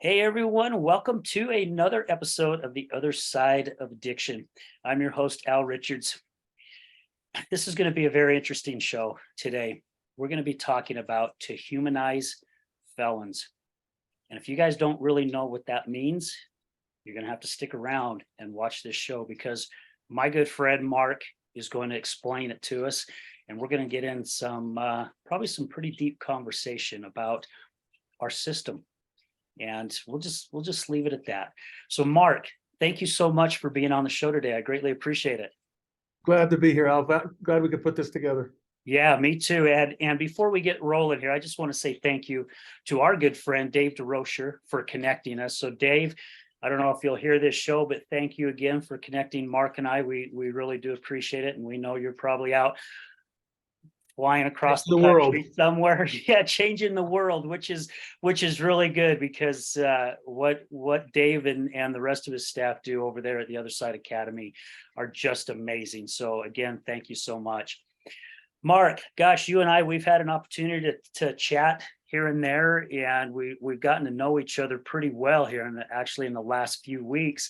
Hey everyone, welcome to another episode of The Other Side of Addiction. I'm your host, Al Richards. This is going to be a very interesting show today. We're going to be talking about to humanize felons. And if you guys don't really know what that means, you're going to have to stick around and watch this show because my good friend Mark is going to explain it to us. And we're going to get in some, probably some pretty deep conversation about our system, and we'll just leave it at that. So Mark, thank you so much for being on the show today. I greatly appreciate it. Glad to be here, Al. Glad we could put this together. Yeah, me too. And before we get rolling here, I just want to say thank you to our good friend Dave DeRocher for connecting us. So Dave, I don't know if you'll hear this show, but thank you again for connecting Mark and I. We really do appreciate it, and we know you're probably out flying across the world country somewhere. Yeah, changing the world, which is really good because what Dave and the rest of his staff do over there at the Other Side Academy are just amazing. So again, thank you so much. Mark, gosh, you and I, we've had an opportunity to chat here and there, and we've gotten to know each other pretty well here in the last few weeks.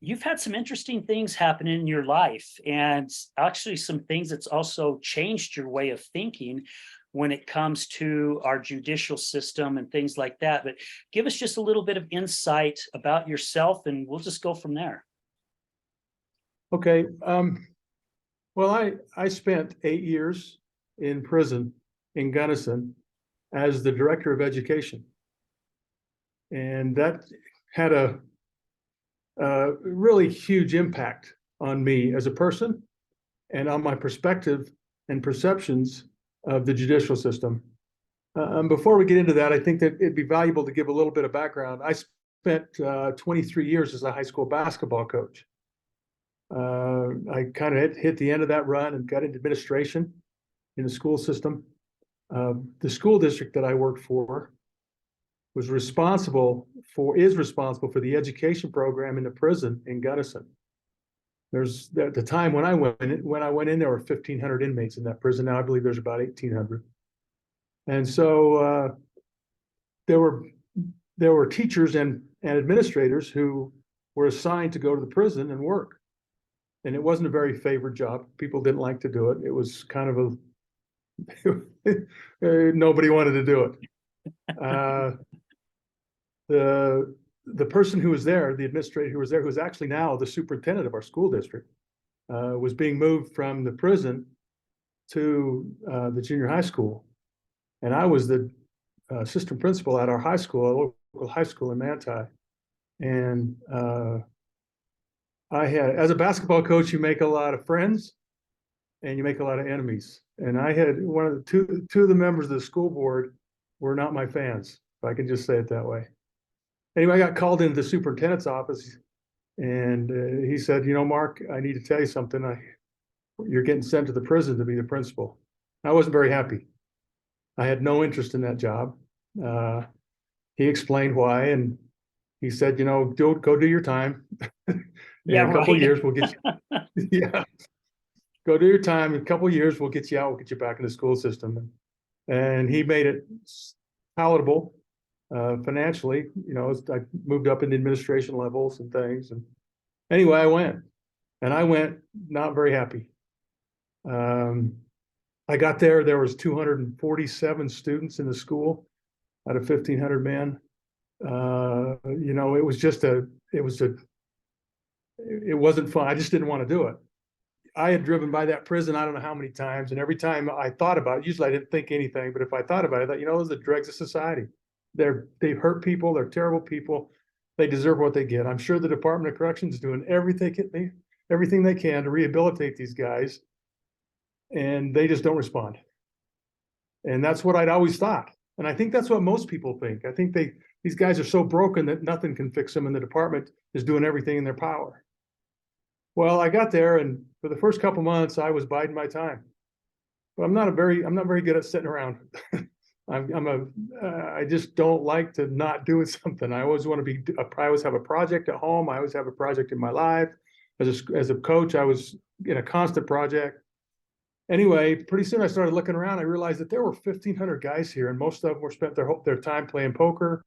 You've had some interesting things happen in your life, and actually some things that's also changed your way of thinking when it comes to our judicial system and things like that. But give us just a little bit of insight about yourself, and we'll just go from there. Okay. Well, I spent 8 years in prison in Gunnison as the director of education, and that had a really huge impact on me as a person and on my perspective and perceptions of the judicial system. Before we get into that, I think that it'd be valuable to give a little bit of background. I spent 23 years as a high school basketball coach. I kind of hit the end of that run and got into administration in the school system. The school district that I worked for is responsible for the education program in the prison in Gunnison. There's at the time when I went in, there were 1,500 inmates in that prison. Now I believe there's about 1,800. And so there were teachers and administrators who were assigned to go to the prison and work. And it wasn't a very favored job. People didn't like to do it. It was kind of nobody wanted to do it. The person who was there, the administrator who was there, who was actually now the superintendent of our school district, was being moved from the prison to the junior high school. And I was the assistant principal at our high school, a local high school in Manti. And I had, as a basketball coach, you make a lot of friends and you make a lot of enemies. And I had two of the members of the school board were not my fans, if I can just say it that way. Anyway, I got called into the superintendent's office, and he said, Mark, I need to tell you something. You're getting sent to the prison to be the principal. I wasn't very happy. I had no interest in that job. He explained why, and he said, go do your time. Yeah, in a couple right. of years, we'll get you. Yeah. Go do your time. In a couple of years, we'll get you out. We'll get you back in the school system. And he made it palatable. Financially, I moved up in the administration levels and things. And anyway, I went not very happy. I got there was 247 students in the school out of 1,500 men. It wasn't fun. I just didn't want to do it. I had driven by that prison, I don't know how many times. And every time I thought about it, usually I didn't think anything, but if I thought about it, I thought, those are the dregs of society. They've hurt people. They're terrible people. They deserve what they get. I'm sure the Department of Corrections is doing everything they can to rehabilitate these guys, and they just don't respond. And that's what I'd always thought. And I think that's what most people think. I think these guys are so broken that nothing can fix them, and the department is doing everything in their power. Well, I got there, and for the first couple months, I was biding my time. But I'm not very good at sitting around. I just don't like to not do something. I always want to I always have a project at home. I always have a project in my life. As a coach, I was in a constant project. Anyway, pretty soon I started looking around. I realized that there were 1,500 guys here, and most of them were spent their time playing poker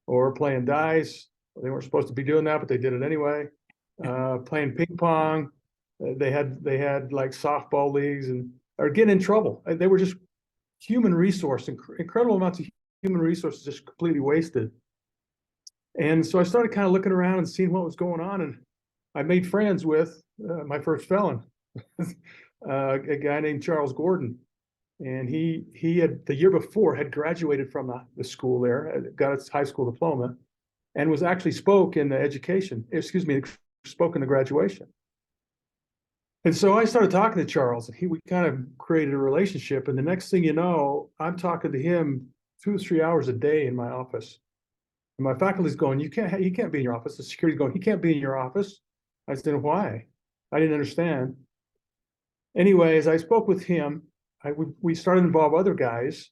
or playing dice. They weren't supposed to be doing that, but they did it anyway. Playing ping pong. They had like softball leagues and or getting in trouble. They were just human resource, incredible amounts of human resources just completely wasted. And so I started kind of looking around and seeing what was going on, and I made friends with my first felon, a guy named Charles Gordon, and he had the year before had graduated from the school there, got his high school diploma, and was actually spoke in the graduation. And so I started talking to Charles, and we kind of created a relationship. And the next thing you know, I'm talking to him 2 or 3 hours a day in my office. And my faculty's going, he can't be in your office. The security's going, he can't be in your office. I said, why? I didn't understand. Anyway, as I spoke with him, we started to involve other guys,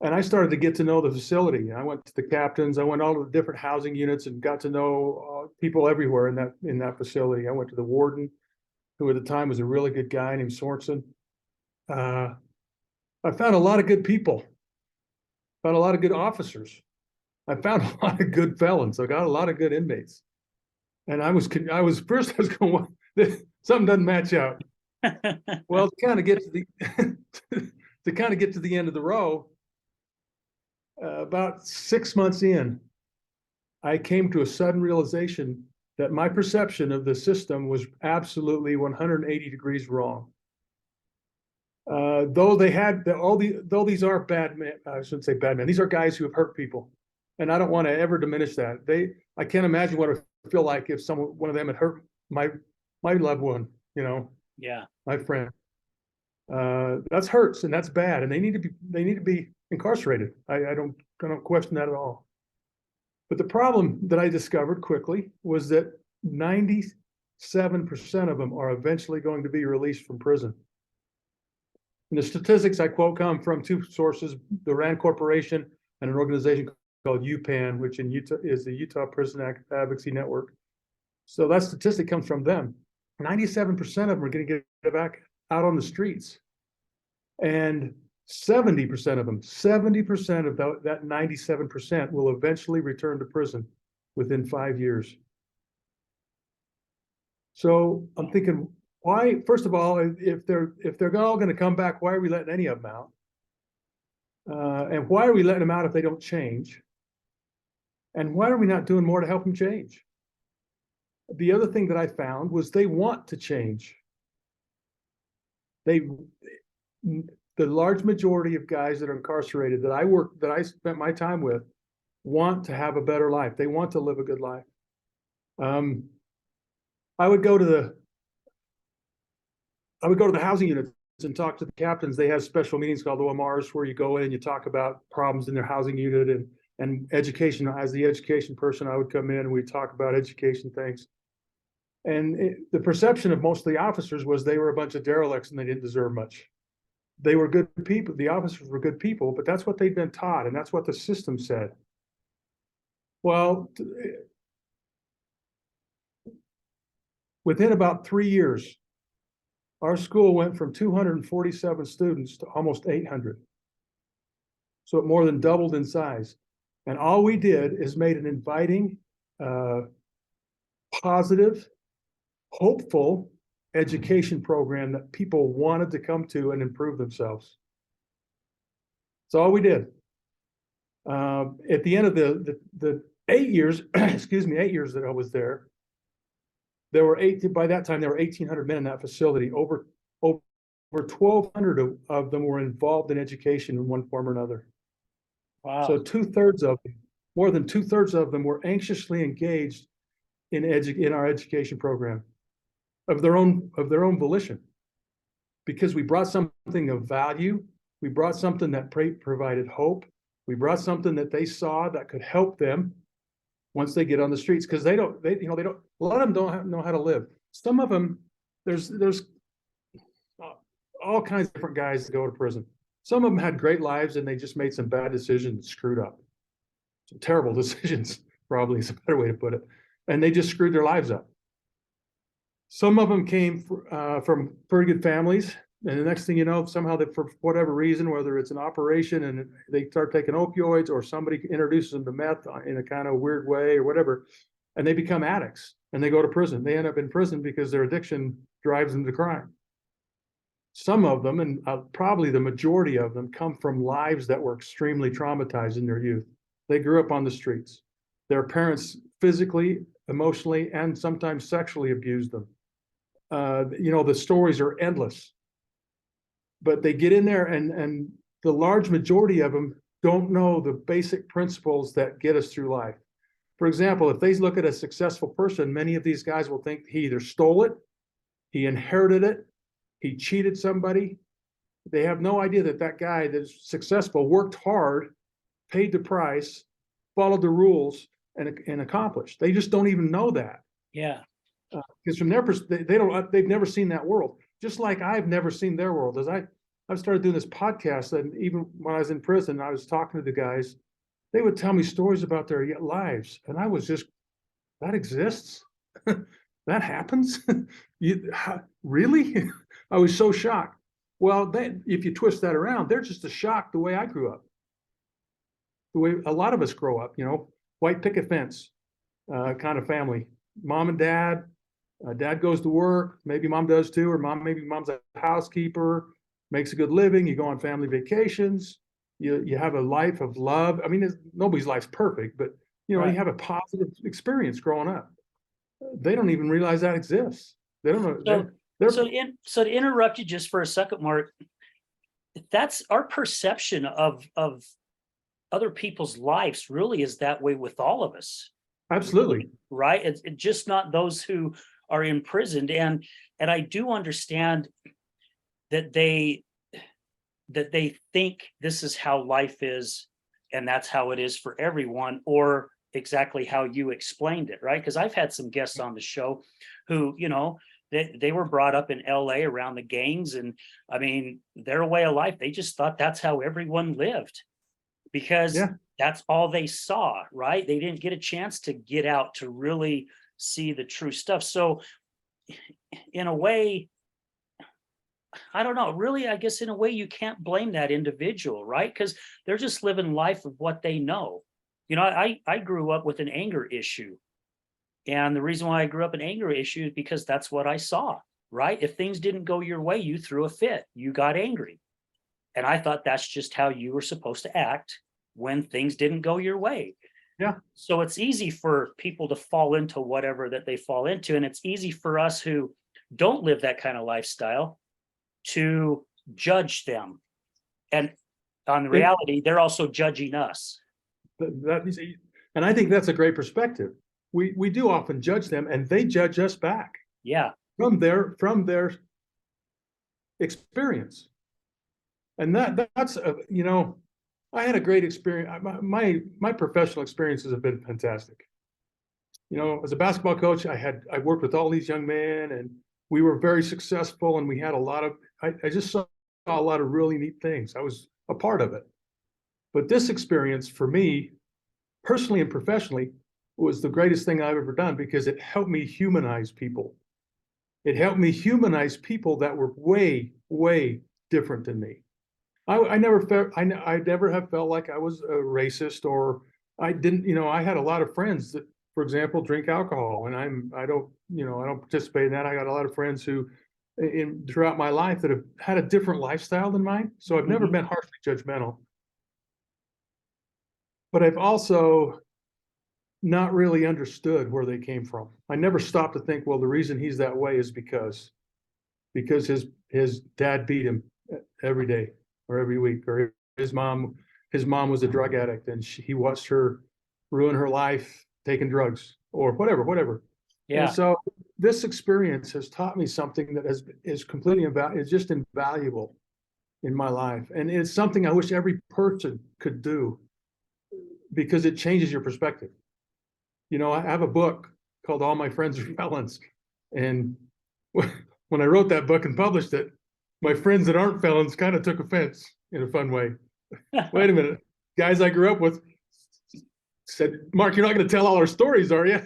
and I started to get to know the facility. I went to the captains, I went all to the different housing units and got to know people everywhere in that facility. I went to the warden, who at the time was a really good guy named Sorensen. I found a lot of good people, found a lot of good officers. I found a lot of good felons. I got a lot of good inmates. And I was going, something doesn't match out. Well, to kind of get to the end of the row, about 6 months in, I came to a sudden realization that my perception of the system was absolutely 180 degrees wrong. Though these are bad men, I shouldn't say bad men. These are guys who have hurt people, and I don't want to ever diminish that. I can't imagine what it would feel like if one of them had hurt my loved one. Yeah. My friend. That's hurts and that's bad, and they need to be incarcerated. I don't question that at all. But the problem that I discovered quickly was that 97% of them are eventually going to be released from prison. And the statistics I quote come from 2 sources: the RAND Corporation and an organization called UPAN, which in Utah is the Utah Prison Advocacy Network. So that statistic comes from them. 97% of them are going to get back out on the streets. And 70% of them, 70% of that 97% will eventually return to prison within 5 years. So I'm thinking, why, first of all, if they're all going to come back, why are we letting any of them out? And why are we letting them out if they don't change? And why are we not doing more to help them change? The other thing that I found was they want to change. The large majority of guys that are incarcerated that I spent my time with want to have a better life. They want to live a good life. I would go to the housing units and talk to the captains. They have special meetings called OMRs where you go in and you talk about problems in their housing unit and education. As the education person, I would come in and we'd talk about education things. And the perception of most of the officers was they were a bunch of derelicts and they didn't deserve much. They were good people. The officers were good people, but that's what they'd been taught, and that's what the system said. Well, within about 3 years, our school went from 247 students to almost 800. So it more than doubled in size. And all we did is made an inviting, positive, hopeful education program that people wanted to come to and improve themselves. That's all we did. At the end of the 8 years, 8 years that I was there, by that time, there were 1,800 men in that facility. Over 1,200 of them were involved in education in one form or another. Wow. So more than 2/3 of them were anxiously engaged in our education program of their own volition, because we brought something of value. We brought something that provided hope. We brought something that they saw that could help them once they get on the streets, because a lot of them don't know how to live. Some of them, there's all kinds of different guys that go to prison. Some of them had great lives and they just made some bad decisions and screwed up. Some terrible decisions, probably is a better way to put it. And they just screwed their lives up. Some of them came from pretty good families, And the next thing you know, somehow that for whatever reason, whether it's an operation and they start taking opioids or somebody introduces them to meth in a kind of weird way or whatever, and they become addicts and they go to prison. They end up in prison because their addiction drives them to crime. Some of them, and probably the majority of them, come from lives that were extremely traumatized in their youth. They grew up on the streets. Their parents physically, emotionally, and sometimes sexually abused them. The stories are endless. But they get in there, and the large majority of them don't know the basic principles that get us through life. For example, if they look at a successful person, many of these guys will think he either stole it, he inherited it, he cheated somebody. They have no idea that that guy that's successful worked hard, paid the price, followed the rules, and accomplished. They just don't even know that. Yeah. Because from their perspective, they've never seen that world. Just like I've never seen their world. As I've started doing this podcast, and even when I was in prison, I was talking to the guys. They would tell me stories about their lives, and I was just, that exists? That happens? Really? I was so shocked. Well, if you twist that around, they're just as shocked the way I grew up. The way a lot of us grow up, white picket fence kind of family. Mom and dad, dad goes to work, maybe mom does too, or maybe mom's a housekeeper, makes a good living. You go on family vacations. You have a life of love. I mean, nobody's life's perfect, but Right. you have a positive experience growing up. They don't even realize that exists. They don't know. So to interrupt you just for a second, Mark, that's our perception of other people's lives really is that way with all of us. Absolutely. Right? It's just not those who are imprisoned. And I do understand that they think this is how life is, and that's how it is for everyone, or exactly how you explained it, right? Because I've had some guests on the show who, they were brought up in LA around the gangs, and I mean, their way of life, they just thought that's how everyone lived because that's all they saw, right? They didn't get a chance to get out to really see the true stuff. So in a way, I don't know, really, I guess in a way you can't blame that individual, right? Because they're just living life of what they know. I grew up with an anger issue. And the reason why I grew up an anger issue is because that's what I saw, right? If things didn't go your way, you threw a fit, you got angry. And I thought that's just how you were supposed to act when things didn't go your way. Yeah. So it's easy for people to fall into whatever that they fall into. And it's easy for us who don't live that kind of lifestyle to judge them. And on the reality, they're also judging us. And I think that's a great perspective. We do often judge them, and they judge us back. Yeah. From their experience. And that's I had a great experience. My professional experiences have been fantastic. As a basketball coach, I worked with all these young men, and we were very successful, and we had I just saw a lot of really neat things. I was a part of it. But this experience for me, personally and professionally, was the greatest thing I've ever done because it helped me humanize people. It helped me humanize people that were way, way different than me. I never have felt like I was a racist, or I didn't, I had a lot of friends that, for example, drink alcohol, and I don't participate in that. I got a lot of friends who throughout my life that have had a different lifestyle than mine. So I've never been harshly judgmental. But I've also not really understood where they came from. I never stopped to think, well, the reason he's that way is because his dad beat him every day or every week, or his mom was a drug addict and he watched her ruin her life taking drugs or whatever. Yeah. And so this experience has taught me something that is completely is just invaluable in my life. And it's something I wish every person could do because it changes your perspective. I have a book called All My Friends Are Felons. And when I wrote that book and published it, my friends that aren't felons kind of took offense in a fun way. Wait a minute. Guys I grew up with said, Mark, you're not going to tell all our stories, are you?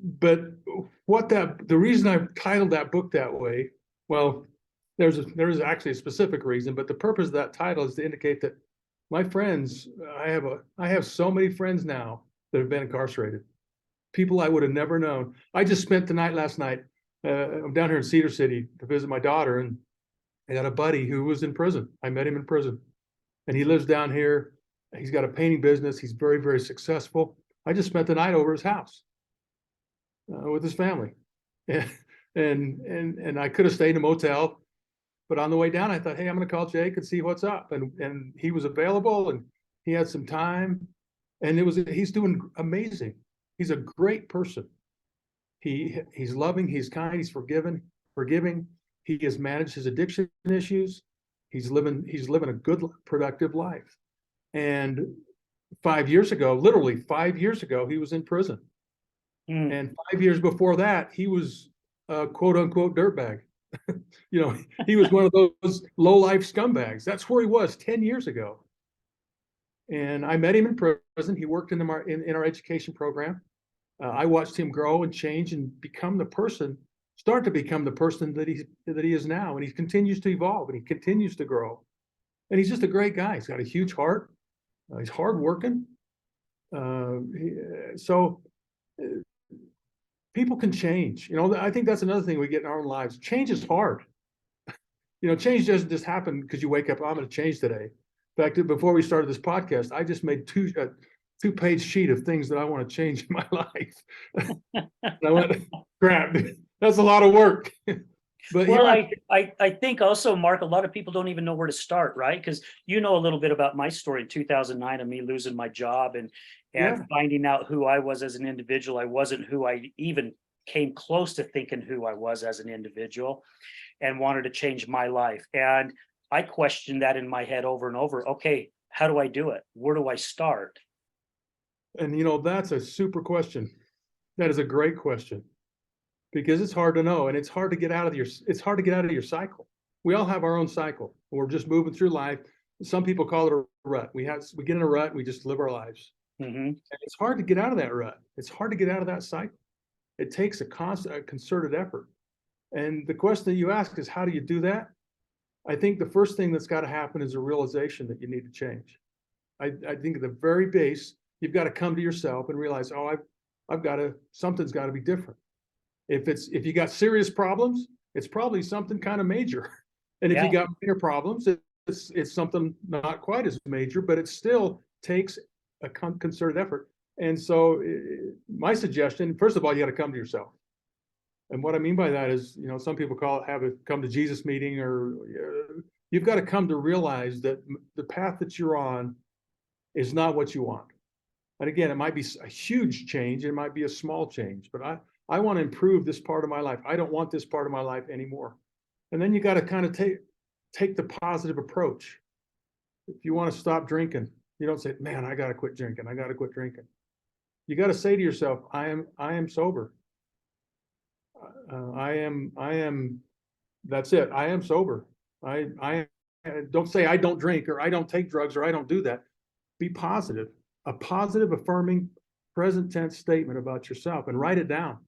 but the reason I titled that book that way, well, there is actually a specific reason, but the purpose of that title is to indicate that my friends, I have so many friends now that have been incarcerated, people I would have never known. I just spent the night last night. I'm down here in Cedar City to visit my daughter, and I got a buddy who was in prison. I met him in prison, and he lives down here. He's got a painting business. He's very, very successful. I just spent the night over his house with his family, and I could have stayed in a motel, but on the way down, I thought, hey, I'm going to call Jake and see what's up. And he was available, and he had some time, and he's doing amazing. He's a great person. He's loving, he's kind, he's forgiving. He has managed his addiction issues. He's living a good, productive life. And 5 years ago, literally 5 years ago, he was in prison. And 5 years before that, he was a quote unquote dirtbag. He was one of those low life scumbags. That's where he was 10 years ago. And I met him in prison. He worked in our education program. I watched him grow and change and start to become the person that he is now. And he continues to evolve, and he continues to grow. And he's just a great guy. He's got a huge heart. He's hardworking. People can change. I think that's another thing we get in our own lives. Change is hard. Change doesn't just happen because you wake up, I'm going to change today. In fact, before we started this podcast, I just made two-page sheet of things that I want to change in my life. I went, crap, that's a lot of work. But well, I think also, Mark, a lot of people don't even know where to start, right? Because you know a little bit about my story in 2009 of me losing my job and finding out who I was as an individual. I wasn't who I even came close to thinking who I was as an individual, and wanted to change my life. And I questioned that in my head over and over. Okay, how do I do it? Where do I start? And that's a super question. That is a great question, because it's hard to know, and it's hard to get out of your cycle. We all have our own cycle. We're just moving through life. Some people call it a rut. We get in a rut, we just live our lives. And it's hard to get out of that rut. It's hard to get out of that cycle. It takes a concerted effort. And the question that you ask is, how do you do that? I think the first thing that's got to happen is a realization that you need to change. I think at the very base, you've got to come to yourself and realize, something's got to be different. If you got serious problems, it's probably something kind of major. And if you got minor problems, it's something not quite as major, but it still takes a concerted effort. And so my suggestion, first of all, you got to come to yourself. And what I mean by that is, some people have a come to Jesus meeting, or you've got to come to realize that the path that you're on is not what you want. And again, it might be a huge change. It might be a small change, but I want to improve this part of my life. I don't want this part of my life anymore. And then you got to kind of take the positive approach. If you want to stop drinking, you don't say, man, I got to quit drinking. I got to quit drinking. You got to say to yourself, I am sober. That's it. I am sober. I don't say I don't drink, or I don't take drugs, or I don't do that. Be positive, a positive, affirming, present tense statement about yourself, and write it down.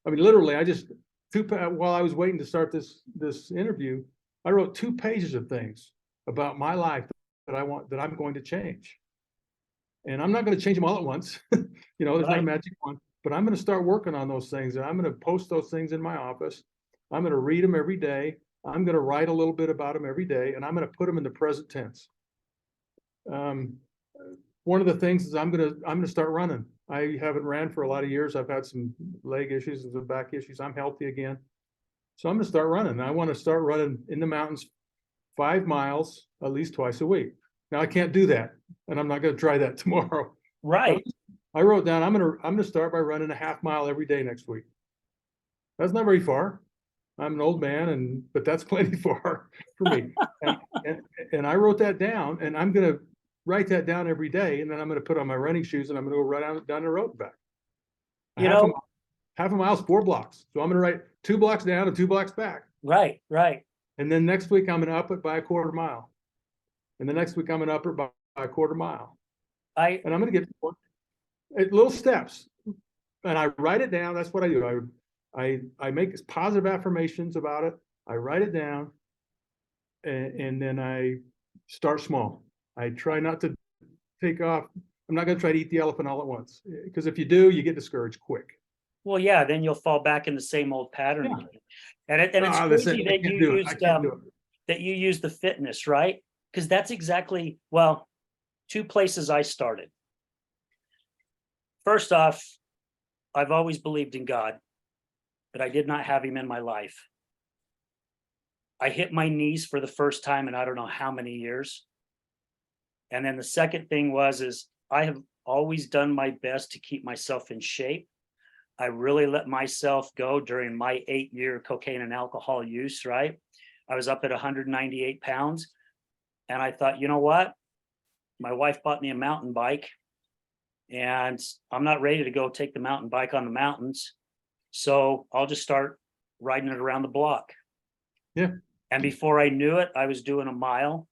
I mean, literally, while I was waiting to start this interview, I wrote 2 pages of things about my life that I'm going to change. And I'm not going to change them all at once. There's not a magic one, but I'm going to start working on those things, and I'm going to post those things in my office. I'm going to read them every day. I'm going to write a little bit about them every day, and I'm going to put them in the present tense. One of the things is I'm going to start running. I haven't ran for a lot of years. I've had some leg issues and some back issues. I'm healthy again. So I'm going to start running. I want to start running in the mountains 5 miles at least twice a week. Now I can't do that, and I'm not going to try that tomorrow. Right. I wrote down I'm going to start by running a half mile every day next week. That's not very far. I'm an old man, but that's plenty far for me. and I wrote that down, and I'm going to write that down every day, and then I'm going to put on my running shoes, and I'm going to go right down the road and back. Half a mile is 4 blocks. So I'm going to write 2 blocks down and 2 blocks back. Right. And then next week, I'm going to up it by a quarter mile. And the next week, I'm going to up it by a quarter mile. And I'm going to get little steps. and I write it down. That's what I do. I make positive affirmations about it. I write it down, and then I start small. I try not to take off. I'm not going to try to eat the elephant all at once, because if you do, you get discouraged quick. Well, yeah, then you'll fall back in the same old pattern. Yeah. again. And it's That's it. crazy I that can't you do it. I used can't do it. that you used the fitness, right? Because that's exactly, well, two places I started. First off, I've always believed in God, but I did not have him in my life. I hit my knees for the first time in I don't know how many years. And then the second thing is I have always done my best to keep myself in shape. I really let myself go during my 8-year cocaine and alcohol use, right? I was up at 198 pounds. And I thought, you know what? My wife bought me a mountain bike, and I'm not ready to go take the mountain bike on the mountains. So I'll just start riding it around the block. Yeah. And before I knew it, I was doing a mile.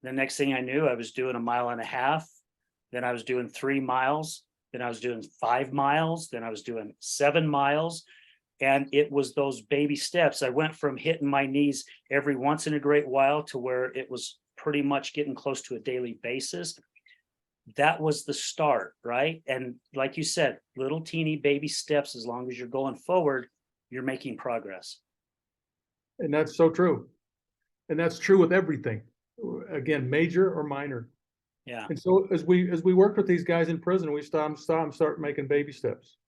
The next thing I knew, I was doing 1.5 miles. Then I was doing 3 miles. Then I was doing 5 miles. Then I was doing 7 miles. And it was those baby steps. I went from hitting my knees every once in a great while to where it was pretty much getting close to a daily basis. That was the start, right? And like you said, little teeny baby steps. As long as you're going forward, you're making progress. And that's so true. And that's true with everything. Again, major or minor. Yeah. And so as we worked with these guys in prison, we start making baby steps.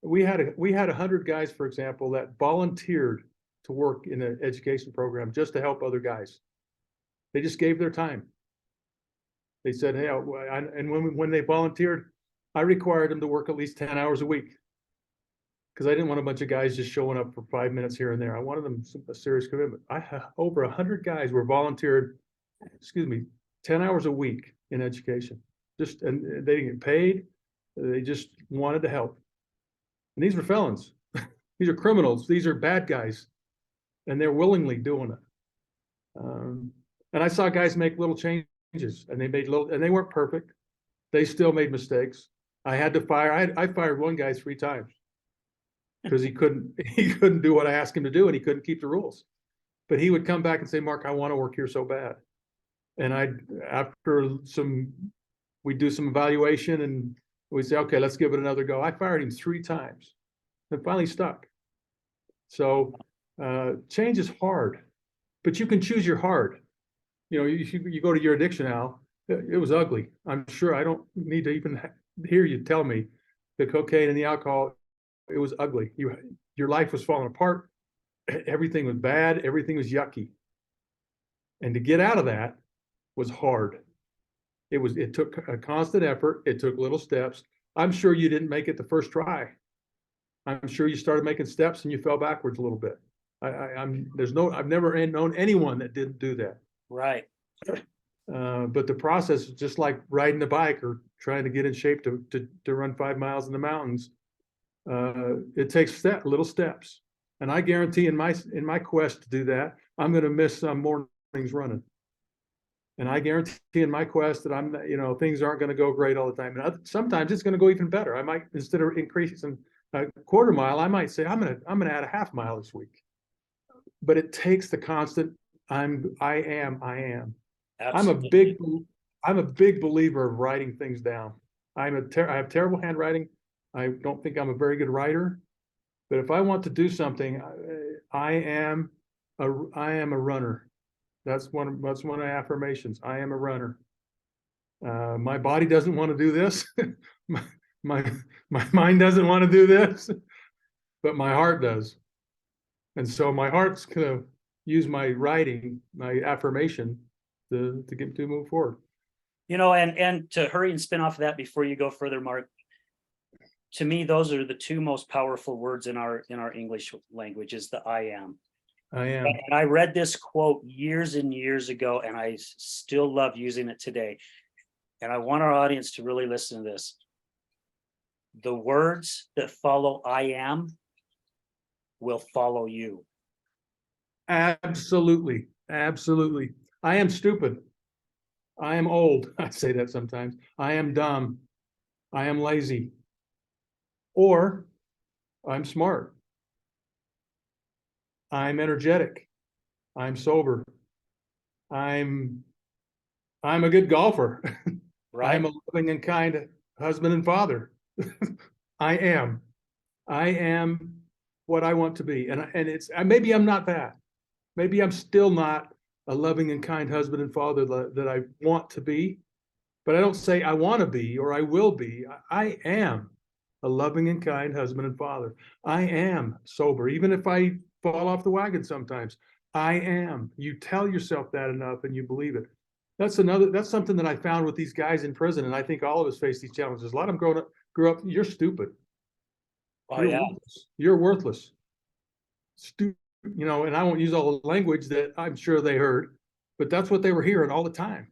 We had 100 guys, for example, that volunteered to work in an education program just to help other guys. They just gave their time. They said, hey, and when they volunteered, I required them to work at least 10 hours a week, because I didn't want a bunch of guys just showing up for 5 minutes here and there. I wanted them a serious commitment. Over 100 guys were volunteered, 10 hours a week in education. And they didn't get paid. They just wanted to help. And these were felons. These are criminals. These are bad guys. And they're willingly doing it. And I saw guys make little changes, and they weren't perfect. They still made mistakes. I had to fire. I fired one guy 3 times because he couldn't do what I asked him to do, and he couldn't keep the rules. But he would come back and say, Mark, I want to work here so bad. And we'd do some evaluation, and we'd say, okay, let's give it another go. I fired him 3 times and finally stuck. So change is hard, but you can choose your hard. You know, you go to your addiction, Al, it was ugly. I'm sure I don't need to even hear you tell me the cocaine and the alcohol, it was ugly. Your life was falling apart. Everything was bad. Everything was yucky. And to get out of that was hard. It took a constant effort. It took little steps. I'm sure you didn't make it the first try. I'm sure you started making steps and you fell backwards a little bit. I've never known anyone that didn't do that. Right. But the process is just like riding a bike or trying to get in shape to run 5 miles in the mountains. It takes little steps. And I guarantee in my quest to do that, I'm going to miss some mornings running. And I guarantee in my quest that things aren't going to go great all the time. And sometimes it's going to go even better. I might, instead of increasing a quarter mile, I might say I'm going to add a half mile this week. But it takes the constant. I am. Absolutely. I'm a big believer of writing things down. I have terrible handwriting. I don't think I'm a very good writer. But if I want to do something, I am a runner. That's one of my affirmations. I am a runner. My body doesn't want to do this. my mind doesn't want to do this, but my heart does. And so my heart's gonna use my writing, my affirmation, to move forward. And to hurry and spin off of that before you go further, Mark. To me, those are the 2 most powerful words in our English language, is the I am. I am. And I read this quote years and years ago, and I still love using it today. And I want our audience to really listen to this. The words that follow I am will follow you. Absolutely. Absolutely. I am stupid. I am old. I say that sometimes. I am dumb. I am lazy. Or I'm smart. I'm energetic. I'm sober. I'm a good golfer. Right. I'm a loving and kind husband and father. I am. I am what I want to be. And it's maybe I'm not that. Maybe I'm still not a loving and kind husband and father that I want to be. But I don't say I want to be or I will be. I am a loving and kind husband and father. I am sober, even if I fall off the wagon sometimes. I am. You tell yourself that enough and you believe it. That's something that I found with these guys in prison. And I think all of us face these challenges. A lot of them grew up, you're stupid. Oh You're yeah. worthless. You're worthless. Stupid, and I won't use all the language that I'm sure they heard, but that's what they were hearing all the time.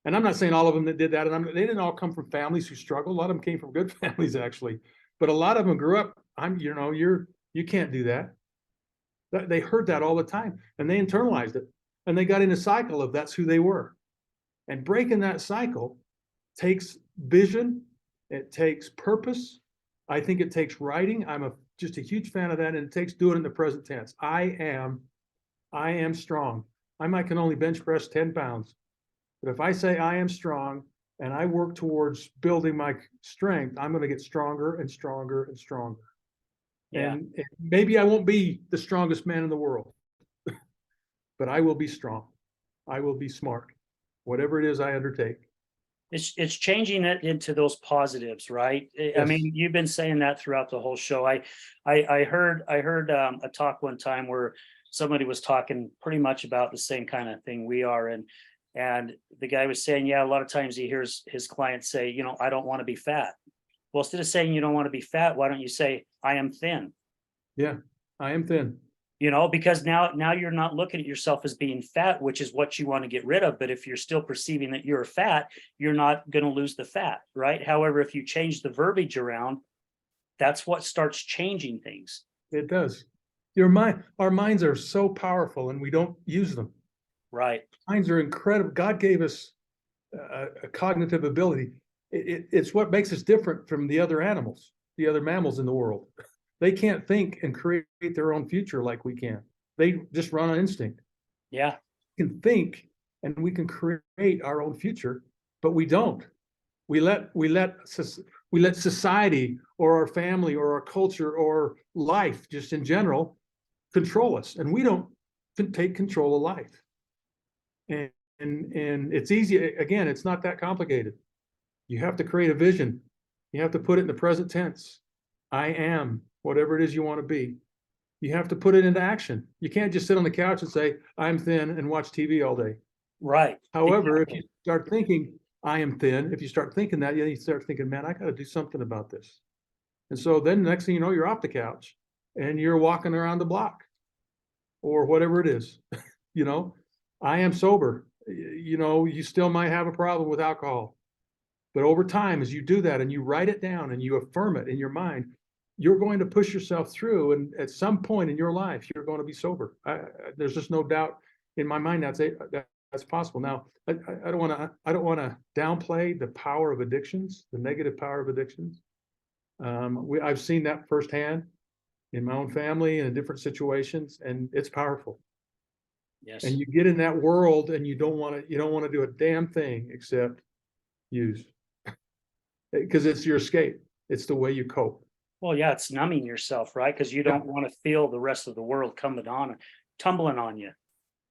And I'm not saying all of them that did that, and they didn't all come from families who struggled. A lot of them came from good families, actually. But a lot of them grew up, you can't do that. They heard that all the time, and they internalized it. And they got in a cycle of that's who they were. And breaking that cycle takes vision, it takes purpose. I think it takes writing. Just a huge fan of that, and it takes doing it in the present tense. I am strong. I can only bench press 10 pounds. But if I say I am strong and I work towards building my strength, I'm going to get stronger and stronger and stronger. Yeah. And maybe I won't be the strongest man in the world, but I will be strong. I will be smart, whatever it is I undertake. It's changing it into those positives, right? I Yes. mean, you've been saying that throughout the whole show. I heard a talk one time where somebody was talking pretty much about the same kind of thing we are, and the guy was saying, yeah, a lot of times he hears his clients say, I don't want to be fat. Well, instead of saying you don't want to be fat, why don't you say I am thin? Yeah, I am thin. Because now you're not looking at yourself as being fat, which is what you want to get rid of. But if you're still perceiving that you're fat, you're not going to lose the fat, right? However, if you change the verbiage around, that's what starts changing things. It does. Our minds are so powerful and we don't use them. Right. Minds are incredible. God gave us a cognitive ability. It's what makes us different from the other animals, the other mammals in the world. They can't think and create their own future like we can. They just run on instinct. Yeah. We can think and we can create our own future, but we don't. We let society or our family or our culture or life just in general control us, and we don't take control of life. And it's easy. Again, it's not that complicated. You have to create a vision. You have to put it in the present tense. I am whatever it is you want to be. You have to put it into action. You can't just sit on the couch and say, I'm thin and watch TV all day. Right. However, if you start thinking, I am thin, if you start thinking that, you start thinking, man, I got to do something about this. And so then the next thing you know, you're off the couch and you're walking around the block or whatever it is. I am sober. You still might have a problem with alcohol. But over time, as you do that and you write it down and you affirm it in your mind, you're going to push yourself through. And at some point in your life, you're going to be sober. There's just no doubt in my mind that's possible. Now, I don't want to downplay the power of addictions, the negative power of addictions. I've seen that firsthand in my own family and in different situations, and it's powerful. Yes. And you get in that world and you don't want to do a damn thing except use. Because it's your escape. It's the way you cope. Well, yeah, it's numbing yourself, right? Because you don't want to feel the rest of the world tumbling on you.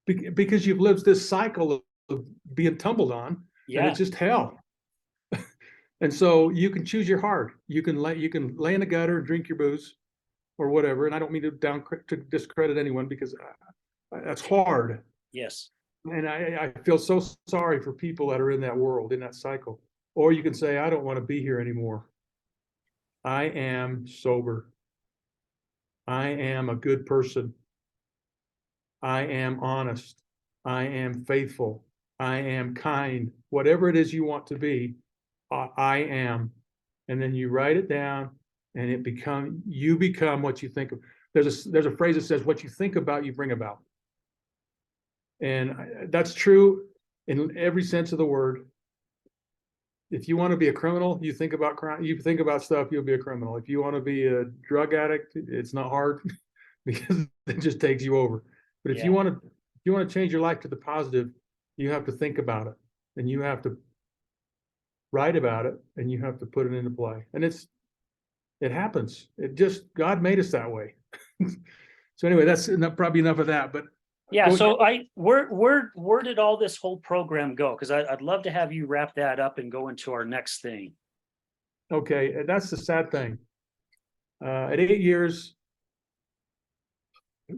Because you've lived this cycle of being tumbled on, and it's just hell. And so you can choose your heart. You can lay in the gutter and drink your booze or whatever. And I don't mean to discredit anyone because that's hard. Yes. And I feel so sorry for people that are in that world, in that cycle. Or you can say, I don't want to be here anymore. I am sober. I am a good person. I am honest. I am faithful. I am kind. Whatever it is you want to be, I am. And then you write it down and you become what you think of. There's a phrase that says, what you think about, you bring about. And that's true in every sense of the word. if you want to be a criminal, you think about crime, you think about stuff, you'll be a criminal. If you want to be a drug addict, it's not hard because it just takes you over. But if Yeah. you want to change your life to the positive, you have to think about it, and you have to write about it, and you have to put it into play. And it happens. God made us that way. So anyway, that's probably enough of that, but Yeah, so where did all this whole program go? Because I'd love to have you wrap that up and go into our next thing. okay, that's the sad thing. At 8 years,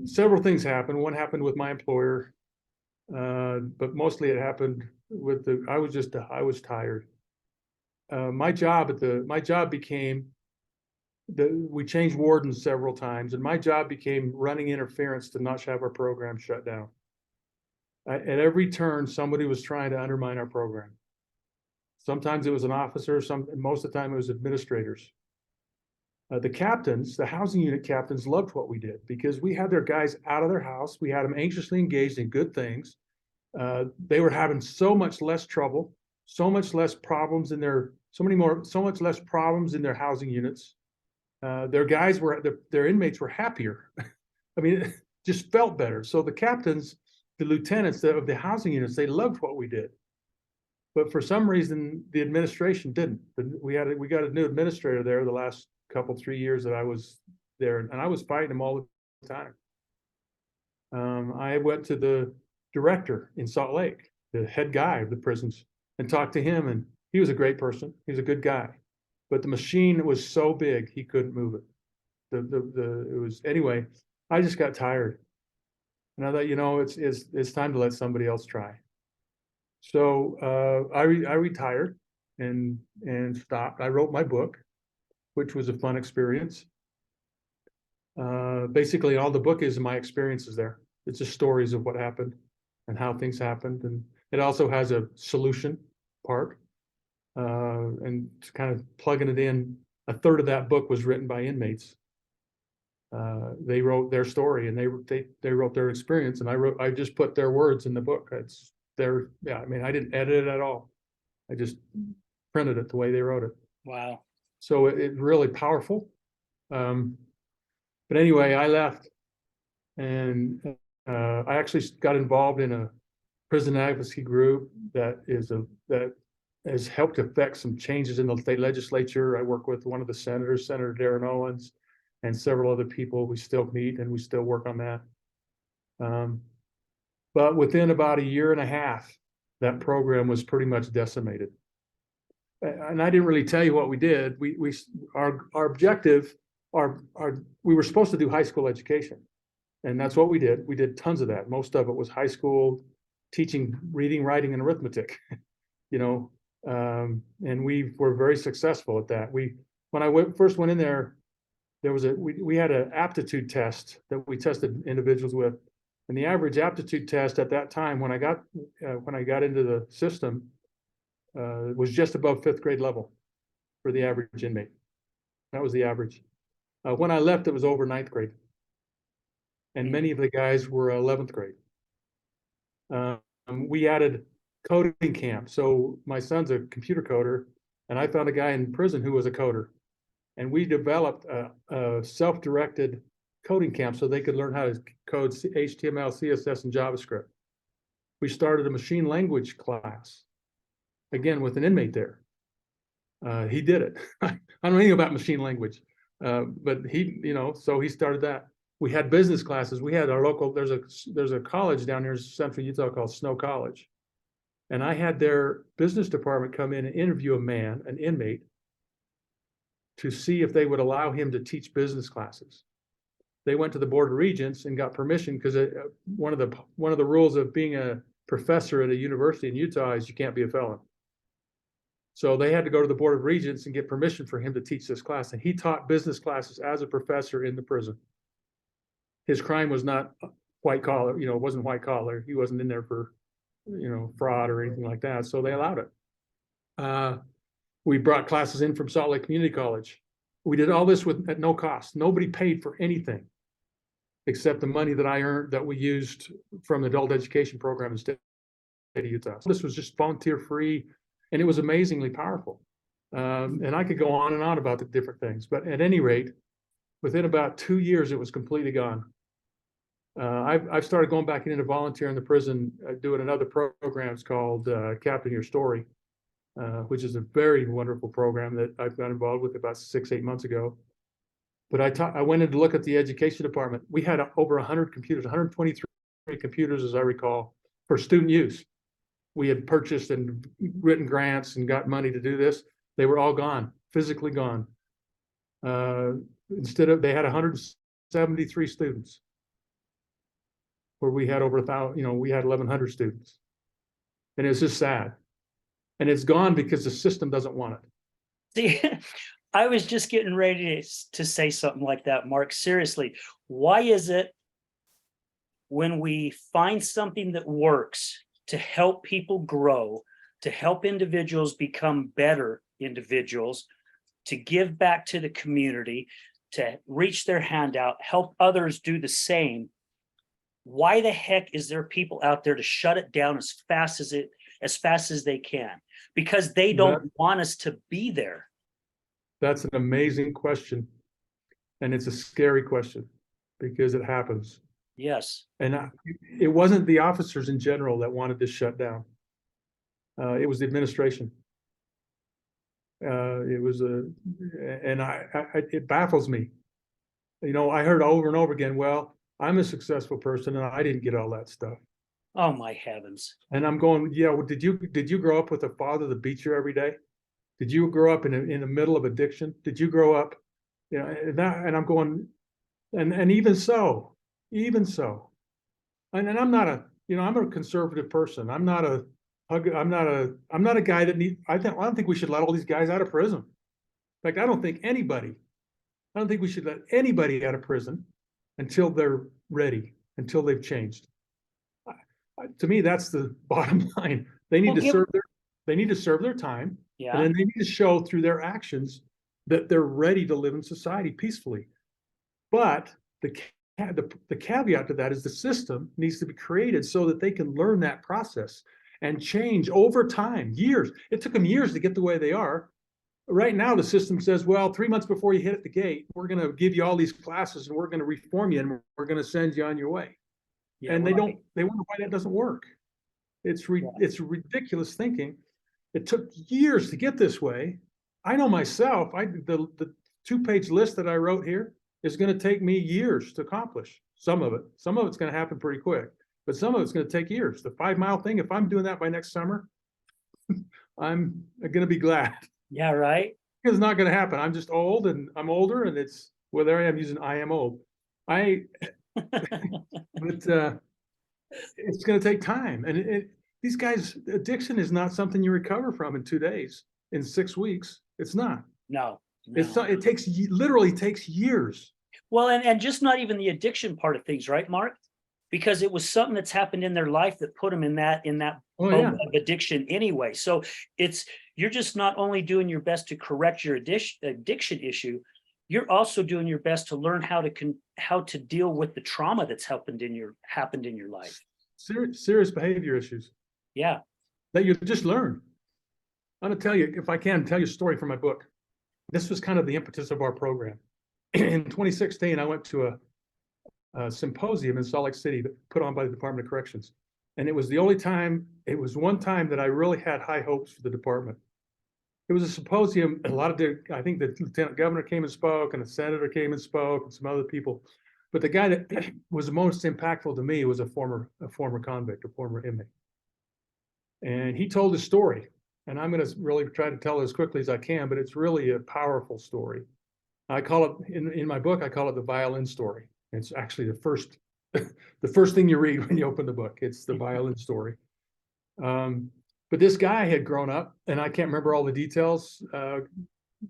several things happened. One happened with my employer, but mostly it happened with I was tired. My job became we changed wardens several times, and my job became running interference to not have our program shut down. At every turn, somebody was trying to undermine our program. Sometimes it was an officer, most of the time it was administrators. The housing unit captains loved what we did because we had their guys out of their house. We had them anxiously engaged in good things. They were having so much less trouble, so much less problems so much less problems in their housing units. Their inmates were happier. I mean, it just felt better. So the captains, the lieutenants of the housing units, they loved what we did. But for some reason, the administration didn't. We got a new administrator there the last 3 years that I was there, and I was fighting him all the time. I went to the director in Salt Lake, the head guy of the prisons, and talked to him, and he was a great person. He was a good guy. But the machine was so big, he couldn't move it. Anyway, I just got tired. And I thought, it's time to let somebody else try. So I retired and stopped. I wrote my book, which was a fun experience. Basically, all the book is my experiences there. It's just stories of what happened and how things happened. And it also has a solution part. And kind of plugging it in. A third of that book was written by inmates. They wrote their story and they wrote their experience, and I just put their words in the book. I mean, I didn't edit it at all. I just printed it the way they wrote it. Wow. So it's really powerful. But anyway, I left, and I actually got involved in a prison advocacy group that has helped affect some changes in the state legislature. I work with one of the senators, Senator Darren Owens, and several other people. We still meet and we still work on that. But within about a year and a half, that program was pretty much decimated. And I didn't really tell you what we did. Our objective, we were supposed to do high school education, and that's what we did. We did tons of that. Most of it was high school teaching reading, writing, and arithmetic. And we were very successful at that. When I first went in there, we had an aptitude test that we tested individuals with, and the average aptitude test at that time, when I got into the system, was just above 5th grade level for the average inmate. That was the average. When I left, it was over 9th grade, and many of the guys were 11th grade. We added coding camp. So my son's a computer coder, and I found a guy in prison who was a coder, and we developed a self-directed coding camp so they could learn how to code HTML, CSS, and JavaScript. We started a machine language class, again with an inmate there. He did it. I don't know anything about machine language, but so he started that. We had business classes. We had our local. There's a college down here in Central Utah called Snow College. And I had their business department come in and interview an inmate, to see if they would allow him to teach business classes. They went to the Board of Regents and got permission, because one of the rules of being a professor at a university in Utah is you can't be a felon. So they had to go to the Board of Regents and get permission for him to teach this class. And he taught business classes as a professor in the prison. His crime was not white collar, it wasn't white collar. He wasn't in there for fraud or anything like that. So they allowed it. We brought classes in from Salt Lake Community College. We did all this at no cost. Nobody paid for anything except the money that I earned, that we used from the adult education program in the state of Utah. So this was just volunteer free. And it was amazingly powerful. And I could go on and on about the different things, but at any rate, within about 2 years, it was completely gone. I've started going back into volunteer in the prison, doing another program. It's called Captain Your Story, which is a very wonderful program that I've got involved with about 6, 8 months ago. But I went in to look at the education department. We had over 100 computers, 123 computers, as I recall, for student use. We had purchased and written grants and got money to do this. They were all gone, physically gone. They had 173 students, where we had over 1,000, we had 1,100 students. And it's just sad. And it's gone because the system doesn't want it. See, I was just getting ready to say something like that, Mark. Seriously, why is it when we find something that works to help people grow, to help individuals become better individuals, to give back to the community, to reach their hand out, help others do the same, why the heck is there people out there to shut it down as fast as they can? Because they don't want us to be there. That's an amazing question. And it's a scary question because it happens. Yes. And it wasn't the officers in general that wanted this shut down. It was the administration. It baffles me. I heard over and over again, well, I'm a successful person and I didn't get all that stuff. Oh my heavens. And I'm going, yeah, well, did you grow up with a father that beats you every day? Did you grow up in the middle of addiction? Did you grow up, and I'm going, and even so, and I'm not I'm a conservative person. I'm not a guy that I don't think we should let all these guys out of prison. In fact, I don't think we should let anybody out of prison until they're ready, until they've changed. To me, that's the bottom line. They need to serve their time. Yeah. And then they need to show through their actions that they're ready to live in society peacefully. But the caveat to that is the system needs to be created so that they can learn that process and change over time, years. It took them years to get the way they are. Right now, the system says, well, 3 months before you hit at the gate, we're going to give you all these classes and we're going to reform you and we're going to send you on your way. Yeah, and they wonder why that doesn't work. It's ridiculous thinking. It took years to get this way. I know myself, the 2-page list that I wrote here is going to take me years to accomplish. Some of it's going to happen pretty quick, but some of it's going to take years. The 5-mile thing, if I'm doing that by next summer, I'm going to be glad. Yeah, right. It's not going to happen. I'm just old and I'm older and there I am using I am old. But it's going to take time. And these guys, addiction is not something you recover from in 2 days, in 6 weeks. It's not. No. It literally takes years. Well, and just not even the addiction part of things, right, Mark? Because it was something that's happened in their life that put them in that moment of addiction anyway. So you're just not only doing your best to correct your addiction issue, you're also doing your best to learn how to deal with the trauma that's happened in your life. Serious behavior issues. Yeah. That you just learn. I'm going to tell you, if I can, tell you a story from my book. This was kind of the impetus of our program. In 2016, I went to a symposium in Salt Lake City put on by the Department of Corrections. And it was one time that I really had high hopes for the department. It was a symposium, and I think the lieutenant governor came and spoke, and the senator came and spoke, and some other people. But the guy that was the most impactful to me was a former convict, a former inmate. And he told a story, and I'm going to really try to tell it as quickly as I can, but it's really a powerful story. I call it, in my book, I call it the violin story. It's actually the first thing you read when you open the book. It's the violin story. But this guy had grown up, and I can't remember all the details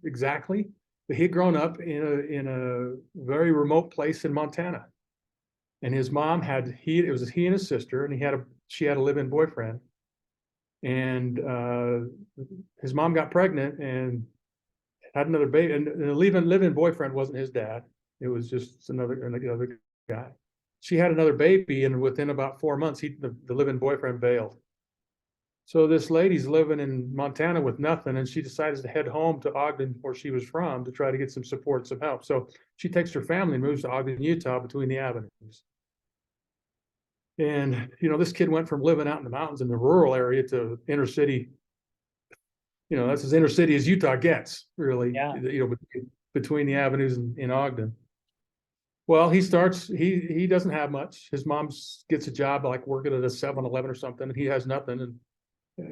exactly, but he had grown up in a very remote place in Montana. And his mom it was he and his sister, and she had a live-in boyfriend. And his mom got pregnant and had another baby, and the live-in boyfriend wasn't his dad. It was just another guy. She had another baby, and within about 4 months, the live-in boyfriend bailed. So this lady's living in Montana with nothing, and she decides to head home to Ogden, where she was from, to try to get some support, some help. So she takes her family and moves to Ogden, Utah, between the avenues. And, this kid went from living out in the mountains in the rural area to inner city. That's as inner city as Utah gets, really, Yeah. between the avenues in Ogden. Well, he doesn't have much. His mom gets a job like working at a 7-Eleven or something, and he has nothing. And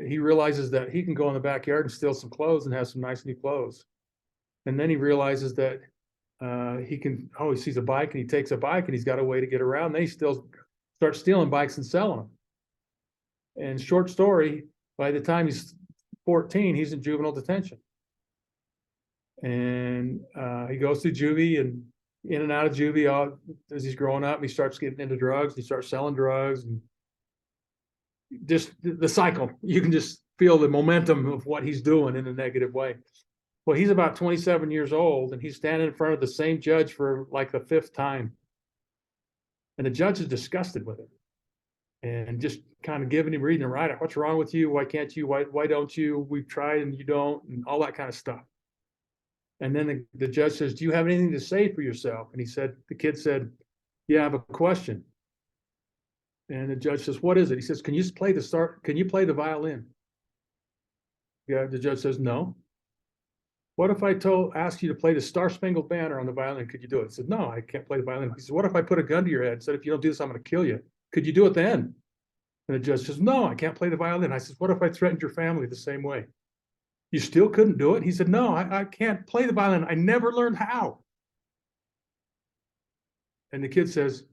he realizes that he can go in the backyard and steal some clothes and have some nice new clothes. And then he realizes that he sees a bike and he takes a bike and he's got a way to get around. Then he still starts stealing bikes and selling them. And short story, by the time he's 14, he's in juvenile detention. And he goes through juvie and in and out of juvie as he's growing up. He starts getting into drugs. He starts selling drugs, and just the cycle. You can just feel the momentum of what he's doing in a negative way. Well, he's about 27 years old, and he's standing in front of the same judge for like the 5th time. And the judge is disgusted with him and just kind of giving him reading and writing. What's wrong with you? Why can't you? Why don't you? We've tried and you don't, and all that kind of stuff. And then the judge says, do you have anything to say for yourself? And the kid said, yeah, I have a question. And the judge says, what is it? He says, can you play the violin? Yeah, the judge says, no. What if I asked you to play the Star Spangled Banner on the violin? Could you do it? He said, no, I can't play the violin. He says, what if I put a gun to your head and said, if you don't do this, I'm going to kill you? Could you do it then? And the judge says, no, I can't play the violin. I says, what if I threatened your family the same way? You still couldn't do it? He said, no, I can't play the violin. I never learned how. And the kid says,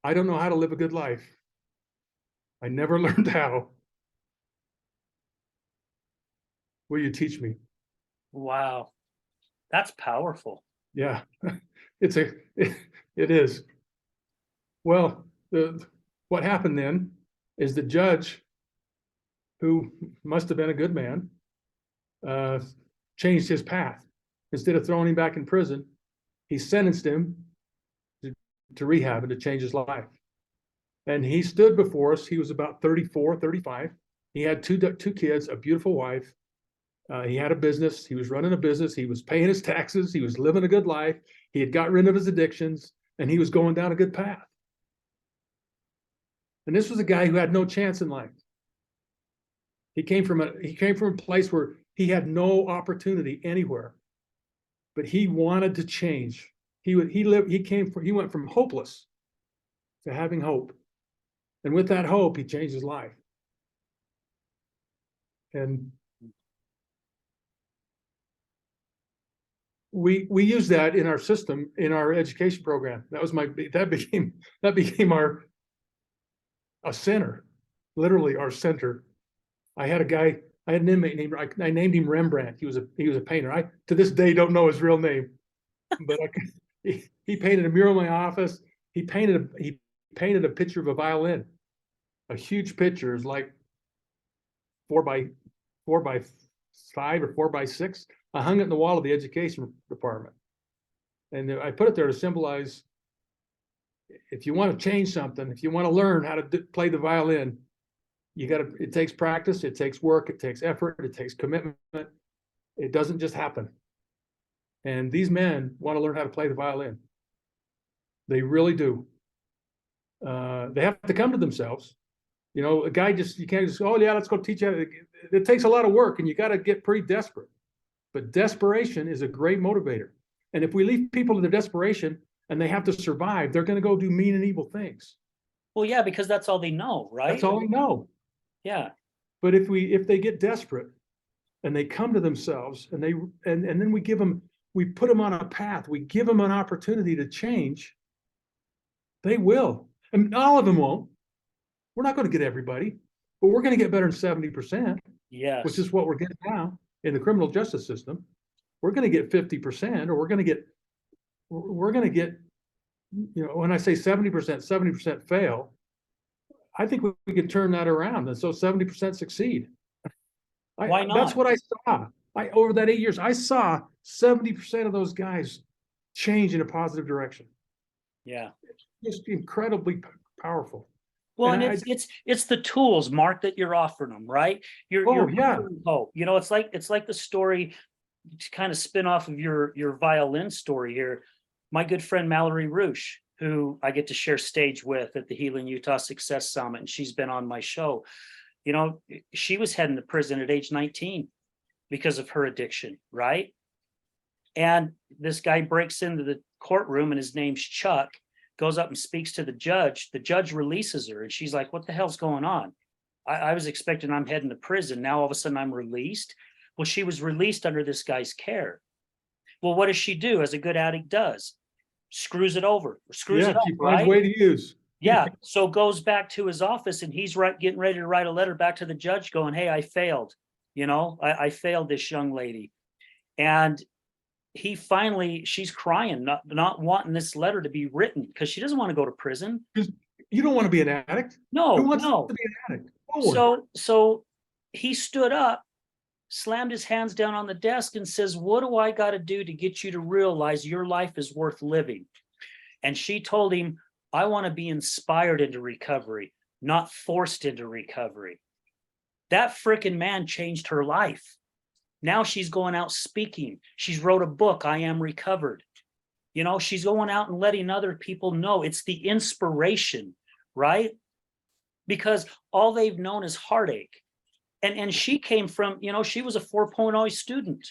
I don't know how to live a good life. I never learned how. Will you teach me? Wow. That's powerful. Yeah, it is. Well, what happened then is the judge, who must have been a good man, changed his path. Instead of throwing him back in prison, he sentenced him to rehab and to change his life. And he stood before us. He was about 34, 35. He had two kids, a beautiful wife. He had a business. He was running a business. He was paying his taxes. He was living a good life. He had got rid of his addictions, and he was going down a good path. And this was a guy who had no chance in life. He came from a place where he had no opportunity anywhere, but he wanted to change. He went from hopeless to having hope. And with that hope, he changed his life. And we use that in our system, in our education program. That became our center, literally our center. I had an inmate named, I named him Rembrandt. He was a painter. I, to this day, don't know his real name, but he painted a mural in my office. He painted a picture of a violin, a huge picture, is like 4x5 or 4x6. I hung it in the wall of the education department, and I put it there to symbolize, if you want to change something, if you want to learn how to play the violin, it takes practice, it takes work, it takes effort, it takes commitment. It doesn't just happen. And these men want to learn how to play the violin. They really do. They have to come to themselves. A guy you can't just, oh yeah, let's go teach you. It takes a lot of work, and you got to get pretty desperate. But desperation is a great motivator. And if we leave people to their desperation and they have to survive, they're going to go do mean and evil things. Well, yeah, because that's all they know, right? That's all they know. Yeah. But if they get desperate and they come to themselves and then we put them on a path, we give them an opportunity to change, they will. And all of them won't. We're not going to get everybody, but we're going to get better than 70%. Yes. Which is what we're getting now in the criminal justice system. We're going to get 50%, or we're going to get, when I say 70% fail, I think we can turn that around. And so 70% succeed. Why not? That's what I saw. Over that 8 years, I saw 70% of those guys change in a positive direction. Yeah. It's just incredibly powerful. Well, And and I, it's the tools, Mark, that you're offering them, right? You're yeah, offering hope. You know, it's like the story to kind of spin off of your violin story here. My good friend Mallory Roosh, who I get to share stage with at the Healing Utah Success Summit, and she's been on my show. You know, she was heading to prison at age 19 because of her addiction, right? And this guy breaks into the courtroom and his name's Chuck, goes up and speaks to the judge. The judge releases her and she's like, what the hell's going on? I was expecting I'm heading to prison. Now all of a sudden I'm released. Well, she was released under this guy's care. Well, what does she do as a good addict does? Screws it over, screws it yeah, up, she finds right? way to use. Yeah. So goes back to his office and he's getting ready to write a letter back to the judge going, hey, I failed. You know, I failed this young lady. And she's crying, not wanting this letter to be written because she doesn't want to go to prison. Because you don't want to be an addict. Who No, wants no. to be an addict? No one. So he stood up, slammed his hands down on the desk and says, what do I got to do to get you to realize your life is worth living? And she told him, I want to be inspired into recovery, not forced into recovery. That freaking man changed her life. Now she's going out speaking. She's wrote a book, I Am Recovered. You know, she's going out and letting other people know. It's the inspiration, right? Because all they've known is heartache. And she came from, you know, she was a 4.0 student.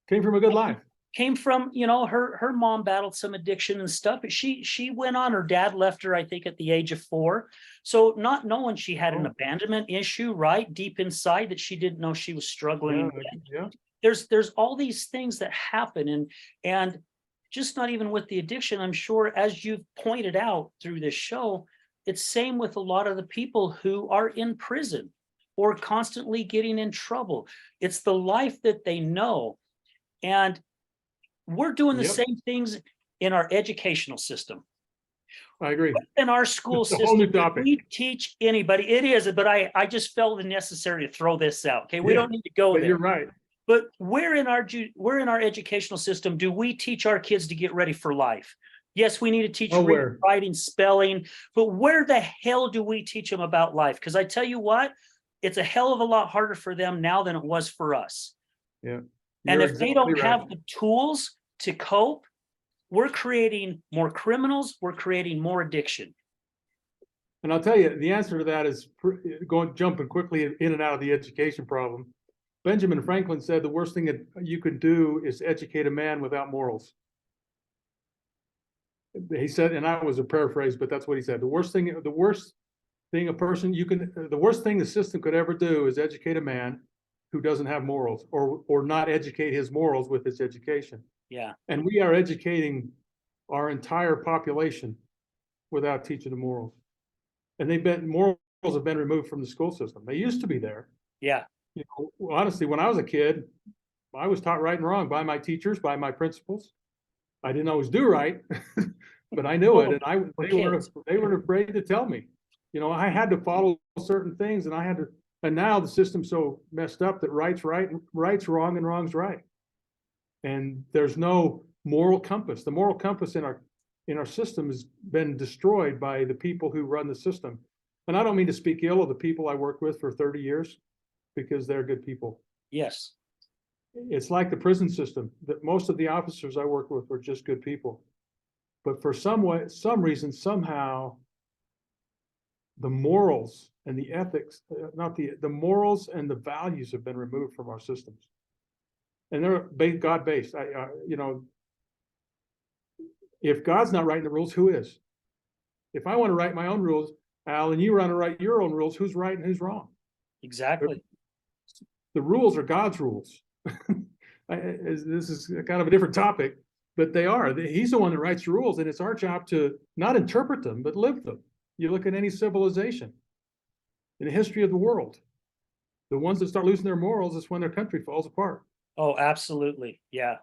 Came from a good life. Came from, you know, her mom battled some addiction and stuff. But she went on. Her dad left her, I think, at the age of 4. So not knowing she had an abandonment issue, right, deep inside that she didn't know she was struggling with. Yeah. There's all these things that happen, and just not even with the addiction. I'm sure, as you've pointed out through this show, it's same with a lot of the people who are in prison or constantly getting in trouble. It's the life that they know. And we're doing the Yep. same things in our educational system. I agree. In our school It's a whole new system, topic. we teach anybody. It is, but I just felt it necessary to throw this out. Okay, we Yeah, don't need to go But there. you're right. But where in our educational system do we teach our kids to get ready for life? Yes, we need to teach reading, Nowhere. writing, spelling, but where the hell do we teach them about life? Because I tell you what, it's a hell of a lot harder for them now than it was for us. Yeah. And You're if they exactly don't right. have the tools to cope, we're creating more criminals, we're creating more addiction. And I'll tell you, the answer to that is jumping quickly in and out of the education problem. Benjamin Franklin said the worst thing that you could do is educate a man without morals. He said, and I was a paraphrase, but that's what he said. The worst thing the system could ever do is educate a man who doesn't have morals, or not educate his morals with his education. Yeah. And we are educating our entire population without teaching the morals. And morals have been removed from the school system. They used to be there. Yeah. You know, honestly, when I was a kid, I was taught right and wrong by my teachers, by my principals. I didn't always do right, but I knew it, and they weren't afraid to tell me. You know, I had to follow certain things, and now the system's so messed up that right's wrong and wrong's right. And there's no moral compass. The moral compass in our system has been destroyed by the people who run the system. And I don't mean to speak ill of the people I worked with for 30 years, because they're good people. Yes. It's like the prison system, that most of the officers I worked with were just good people. But for some reason, somehow, the morals and the ethics, the morals and the values have been removed from our systems. And they're God-based. If God's not writing the rules, who is? If I want to write my own rules, Al, and you want to write your own rules, who's right and who's wrong? Exactly. The rules are God's rules. This is kind of a different topic, but they are. He's the one that writes the rules, and it's our job to not interpret them, but live them. You look at any civilization in the history of the world, the ones that start losing their morals is when their country falls apart. Oh, absolutely. Yeah.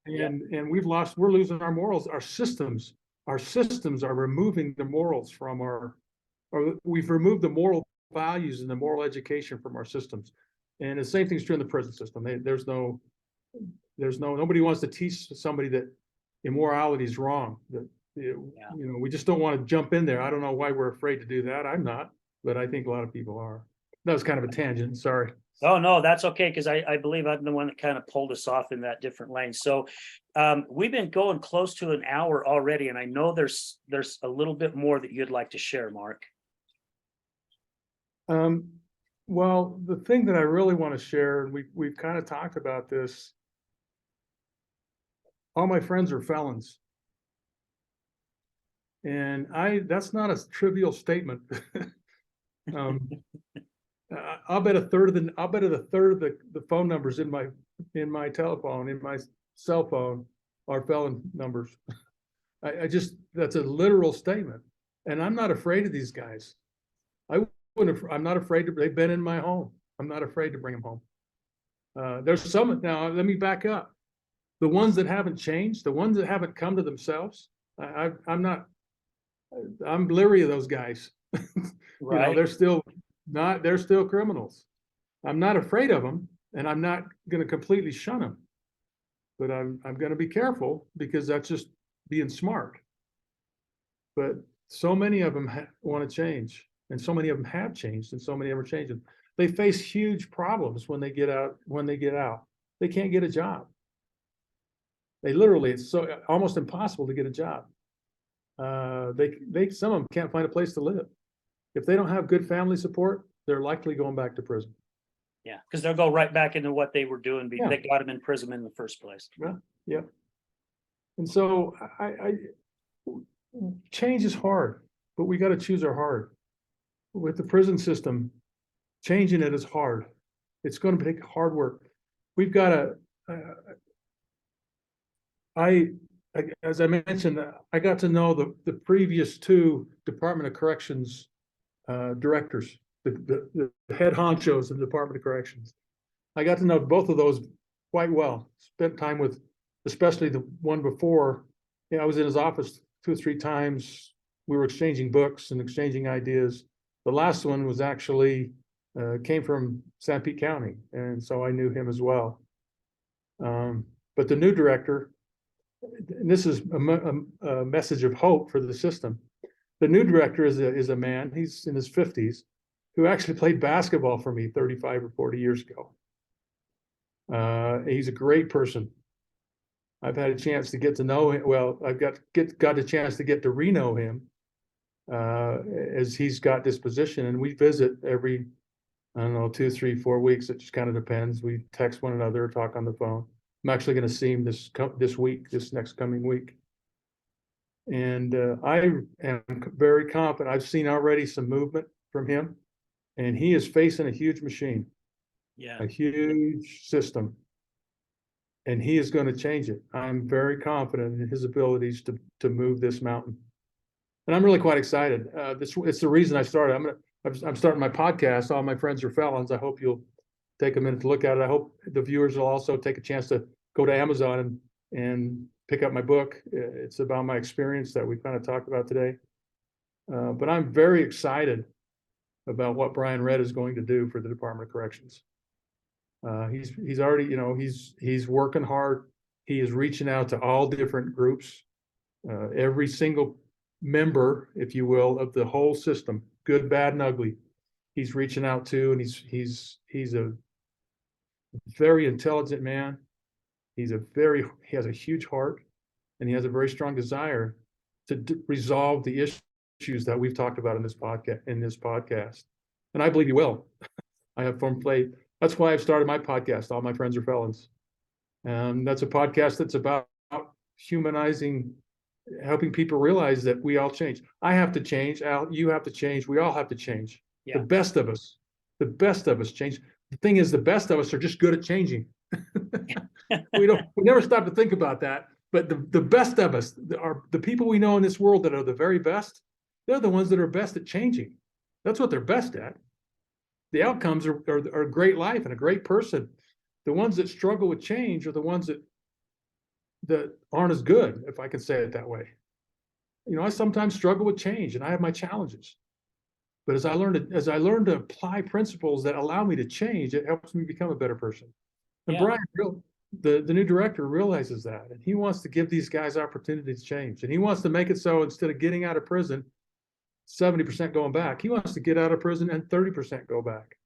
And we're losing our morals. Our systems are removing the morals from we've removed the moral values and the moral education from our systems. And the same thing's true in the prison system. Nobody wants to teach somebody that immorality is wrong. That We just don't want to jump in there. I don't know why we're afraid to do that. I'm not, but I think a lot of people are. That was kind of a tangent. Sorry. Oh, no, that's okay, because I believe I'm the one that kind of pulled us off in that different lane. So we've been going close to an hour already, and I know there's a little bit more that you'd like to share, Mark. Well, the thing that I really want to share, and we've kind of talked about this. All my friends are felons. And that's not a trivial statement. I'll bet a third of the phone numbers in my telephone, in my cell phone, are felon numbers. That's a literal statement. And I'm not afraid of these guys. I'm not afraid they've been in my home. I'm not afraid to bring them home. There's some, now let me back up. The ones that haven't changed, the ones that haven't come to themselves, I'm leery of those guys. Right. They're still criminals. I'm not afraid of them, and I'm not going to completely shun them, but I'm going to be careful, because that's just being smart. But so many of them want to change, and so many of them have changed, and so many of them are changing. They face huge problems when they get out. They can't get a job. It's so almost impossible to get a job. Some of them can't find a place to live. If they don't have good family support, they're likely going back to prison. Yeah, because they'll go right back into what they were doing because Yeah. they got them in prison in the first place. Yeah. And so change is hard, but we got to choose our heart. With the prison system, changing it is hard. It's going to take hard work. We've got to, as I mentioned, I got to know the previous two Department of Corrections directors, the head honchos of the Department of Corrections. I got to know both of those quite well. Spent time with, especially the one before. I was in his office 2 or 3 times. We were exchanging books and exchanging ideas. The last one was actually came from San Pete County, and so I knew him as well. But the new director, and this is a message of hope for the system. The new director is a man, he's in his 50s, who actually played basketball for me 35 or 40 years ago. He's a great person. I've had a chance to get to know him. Well, I've got a chance to get to re-know him as he's got this position, and we visit every, I don't know, 2, 3, 4 weeks. It just kind of depends. We text one another, talk on the phone. I'm actually going to see him this next coming week. And I am very confident. I've seen already some movement from him, and he is facing a huge machine, a huge system, and he is going to change it. I'm very confident in his abilities to move this mountain, and I'm really quite excited. It's the reason I started. I'm starting my podcast. All my friends are felons. I hope you'll take a minute to look at it. I hope the viewers will also take a chance to go to Amazon and pick up my book. It's about my experience that we kind of talked about today. But I'm very excited about what Brian Redd is going to do for the Department of Corrections. He's already, he's working hard. He is reaching out to all different groups, every single member, if you will, of the whole system, good, bad, and ugly. He's reaching out to, and he's a very intelligent man. He has a huge heart, and he has a very strong desire to resolve the issues that we've talked about in this podcast. And I believe he will. I have fun play. That's why I've started my podcast. All my friends are felons. That's a podcast that's about humanizing, helping people realize that we all change. I have to change. Al, you have to change. We all have to change. Yeah. The best of us change. The thing is, the best of us are just good at changing. We never stop to think about that. But the best of us are the people we know in this world that are the very best. They're the ones that are best at changing. That's what they're best at. The outcomes are a great life and a great person. The ones that struggle with change are the ones that aren't as good, if I can say it that way. I sometimes struggle with change, and I have my challenges. But as I learn to apply principles that allow me to change, it helps me become a better person. And Yeah. Brian, the new director realizes that, and he wants to give these guys opportunity to change. And he wants to make it so instead of getting out of prison, 70% going back, he wants to get out of prison and 30% go back.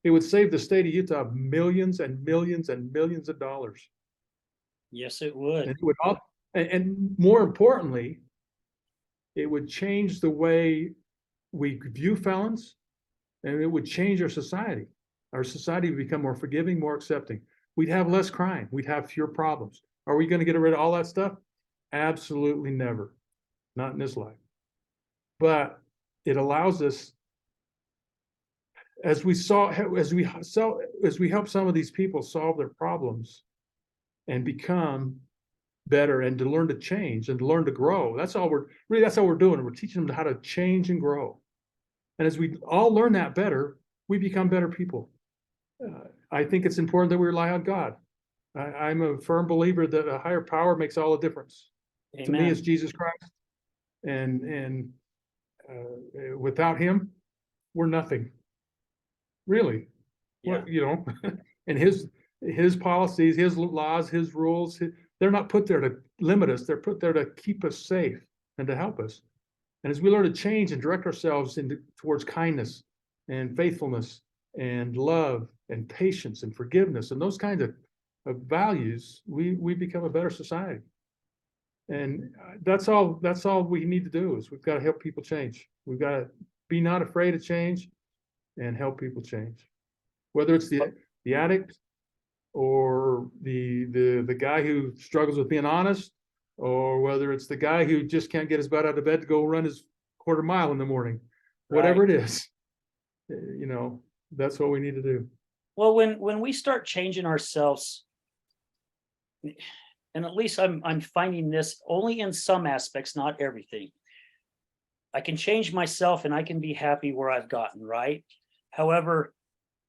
It would save the state of Utah millions and millions and millions of dollars. Yes, it would. And it would all, and more importantly, it would change the way we view felons, and it would change our society. Our society would become more forgiving, more accepting. We'd have less crime. We'd have fewer problems. Are we going to get rid of all that stuff? Absolutely never. Not in this life. But it allows us, as we help some of these people solve their problems and become better, and to learn to change and to learn to grow. That's all we're doing. We're teaching them how to change and grow. And as we all learn that better, we become better people. I think it's important that we rely on God. I'm a firm believer that a higher power makes all the difference. Amen. To me, it's Jesus Christ. And without him, we're nothing. Really. Yeah. Well, and his policies, his laws, his rules, they're not put there to limit us. They're put there to keep us safe and to help us. And as we learn to change and direct ourselves towards kindness and faithfulness and love and patience and forgiveness and those kinds of values, we become a better society. And that's all we need to do, is we've got to help people change. We've got to be not afraid of change and help people change. Whether it's the addict, or the guy who struggles with being honest, or whether it's the guy who just can't get his butt out of bed to go run his quarter mile in the morning, whatever it is, that's what we need to do. Well, when we start changing ourselves, and at least I'm finding this only in some aspects, not everything. I can change myself and I can be happy where I've gotten, right? However,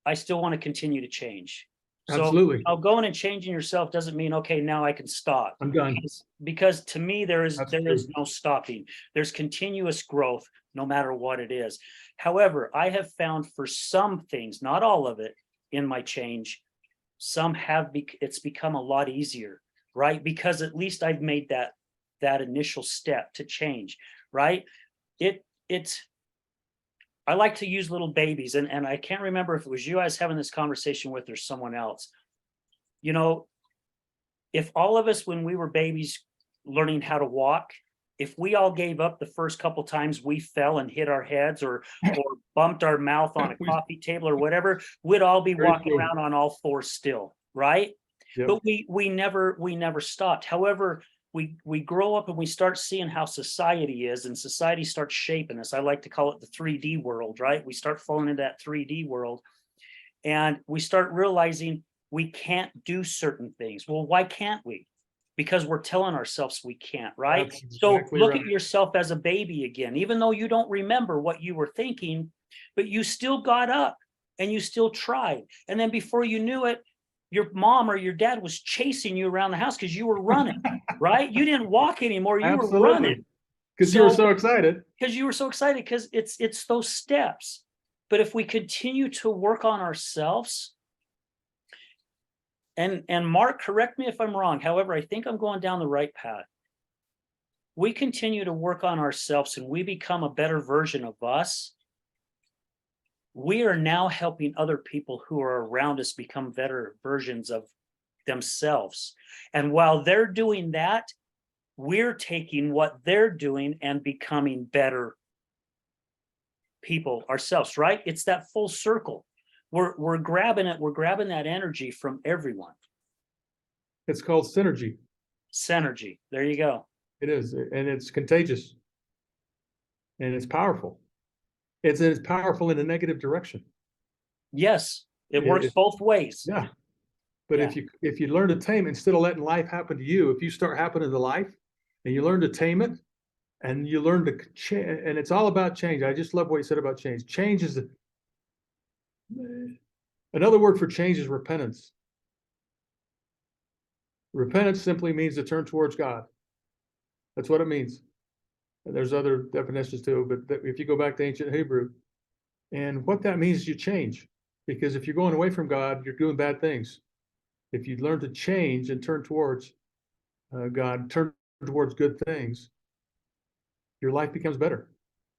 I still want to continue to change. Absolutely. So going and changing yourself doesn't mean, okay, now I can stop. I'm done. Because to me, there is true. no stopping. There's continuous growth, no matter what it is. However, I have found for some things, not all of it, in my change, some it's become a lot easier, right? Because at least I've made that initial step to change, right? I like to use little babies, and I can't remember if it was you I was having this conversation with or someone else. If all of us, when we were babies learning how to walk, if we all gave up the first couple times we fell and hit our heads or bumped our mouth on a coffee table or whatever, we'd all be walking around on all fours still, right? Yep. But we never stopped. However, we grow up and we start seeing how society is, and society starts shaping us. I like to call it the 3D world, right? We start falling into that 3D world, and we start realizing we can't do certain things. Well, why can't we? Because we're telling ourselves we can't, right? That's exactly so look at yourself as a baby again, even though you don't remember what you were thinking, but you still got up and you still tried. And then before you knew it, your mom or your dad was chasing you around the house because you were running, right? You didn't walk anymore, you were running. Because you were so excited. Because you were so excited, because it's those steps. But if we continue to work on ourselves, and Mark, correct me if I'm wrong, however, I think I'm going down the right path. We continue to work on ourselves and we become a better version of us. We are now helping other people who are around us become better versions of themselves. And while they're doing that, we're taking what they're doing and becoming better people ourselves, right? It's that full circle. We're grabbing it. We're grabbing that energy from everyone. It's called synergy. Synergy. There you go. It is, and it's contagious, and it's powerful. It's powerful in a negative direction. Yes, it works both ways. Yeah, but if you learn to tame, instead of letting life happen to you, if you start happening to life, and you learn to tame it, and you learn to change, and it's all about change. I just love what you said about change. Change is another word for change is repentance. Repentance simply means to turn towards God. That's what it means. And there's other definitions too, but if you go back to ancient Hebrew, and what that means is you change. Because if you're going away from God, you're doing bad things. if you learn to change and turn towards God, turn towards good things, your life becomes better,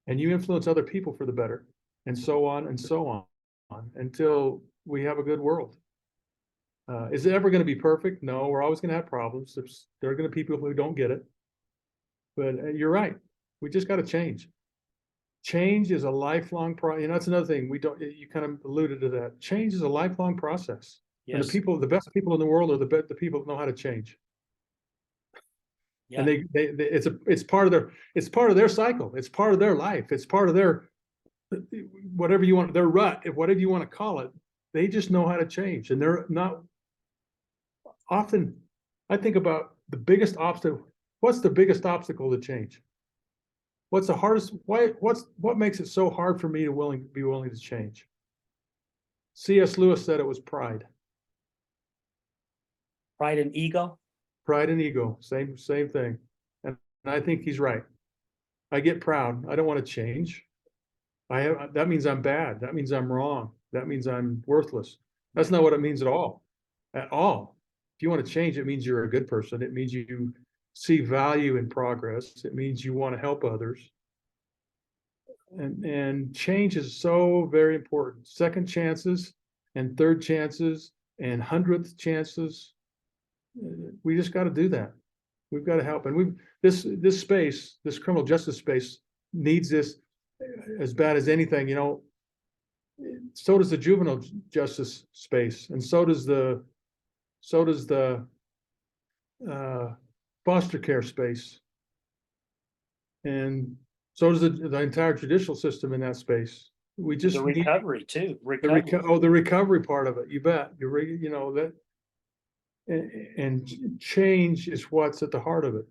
and you influence other people for the better, and so on, until we have a good world. Is it ever going to be perfect? No, we're always going to have problems. There are going to be people who don't get it. But you're right. We just got to change. Change is a lifelong process. You know, that's another thing. You kind of alluded to that. Change is a lifelong process. And Yes. the best people in the world are the people that know how to change. Yeah. And it's part of their cycle. It's part of their life. It's part of their, whatever you want, their rut, whatever you want to call it. They just know how to change. And they're not often, I think about the biggest obstacle. What's the biggest obstacle to change? What's the hardest? What makes it so hard for me to be willing to change? C.S. Lewis said it was pride. Pride and ego. Pride and ego, same thing. And I think he's right. I get proud. I don't want to change. That means I'm bad. That means I'm wrong. That means I'm worthless. That's not what it means at all. At all. If you want to change, it means you're a good person. It means you see value in progress. It means you want to help others. And change is so very important. Second chances and third chances and 100th chances. We just got to do that. We've got to help. And this space, this criminal justice space, needs this as bad as anything. You know, so does the juvenile justice space, and so does the foster care space, and so does the entire judicial system in that space. We just The recovery too. the recovery part of it. You bet. You know that, and change is what's at the heart of it.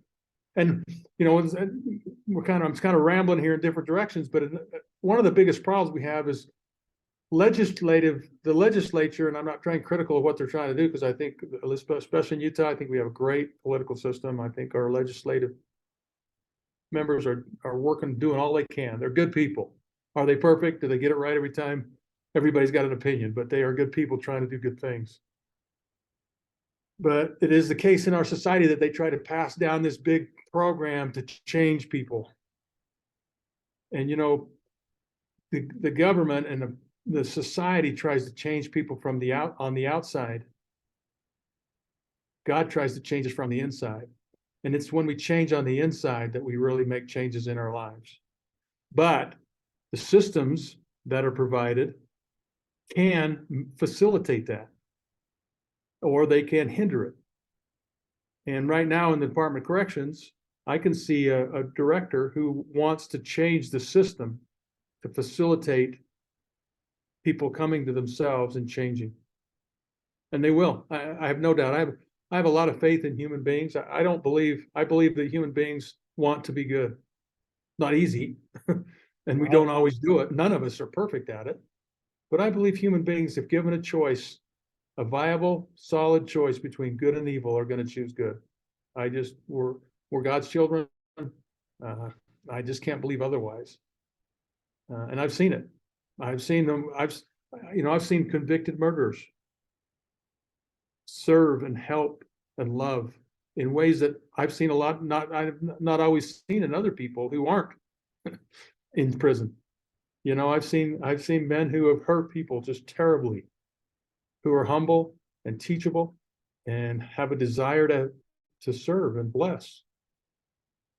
And you know, I'm kind of rambling here in different directions, but one of the biggest problems we have is the legislature, and I'm not trying critical of what they're trying to do, because I think, especially in Utah, I think we have a great political system. I think our legislative members are working, doing all they can. They're good people. Are they perfect? Do they get it right every time? Everybody's got an opinion, but they are good people trying to do good things. But it is the case in our society that they try to pass down this big program to change people. And you know, the government and the society tries to change people from on the outside. God tries to change us from the inside. And it's when we change on the inside that we really make changes in our lives. But the systems that are provided can facilitate that, or they can hinder it. And right now in the Department of Corrections, I can see a director who wants to change the system to facilitate people coming to themselves and changing. And they will. I have no doubt. I have a lot of faith in human beings. I believe that human beings want to be good. Not easy, and we don't always do it. None of us are perfect at it. But I believe human beings, if given a choice, a viable, solid choice between good and evil, are going to choose good. We're God's children. I just can't believe otherwise. And I've seen it. I've seen them. I've seen convicted murderers serve and help and love in ways that I've seen a lot. I've not always seen in other people who aren't in prison. You know, I've seen men who have hurt people just terribly, who are humble and teachable and have a desire to serve and bless.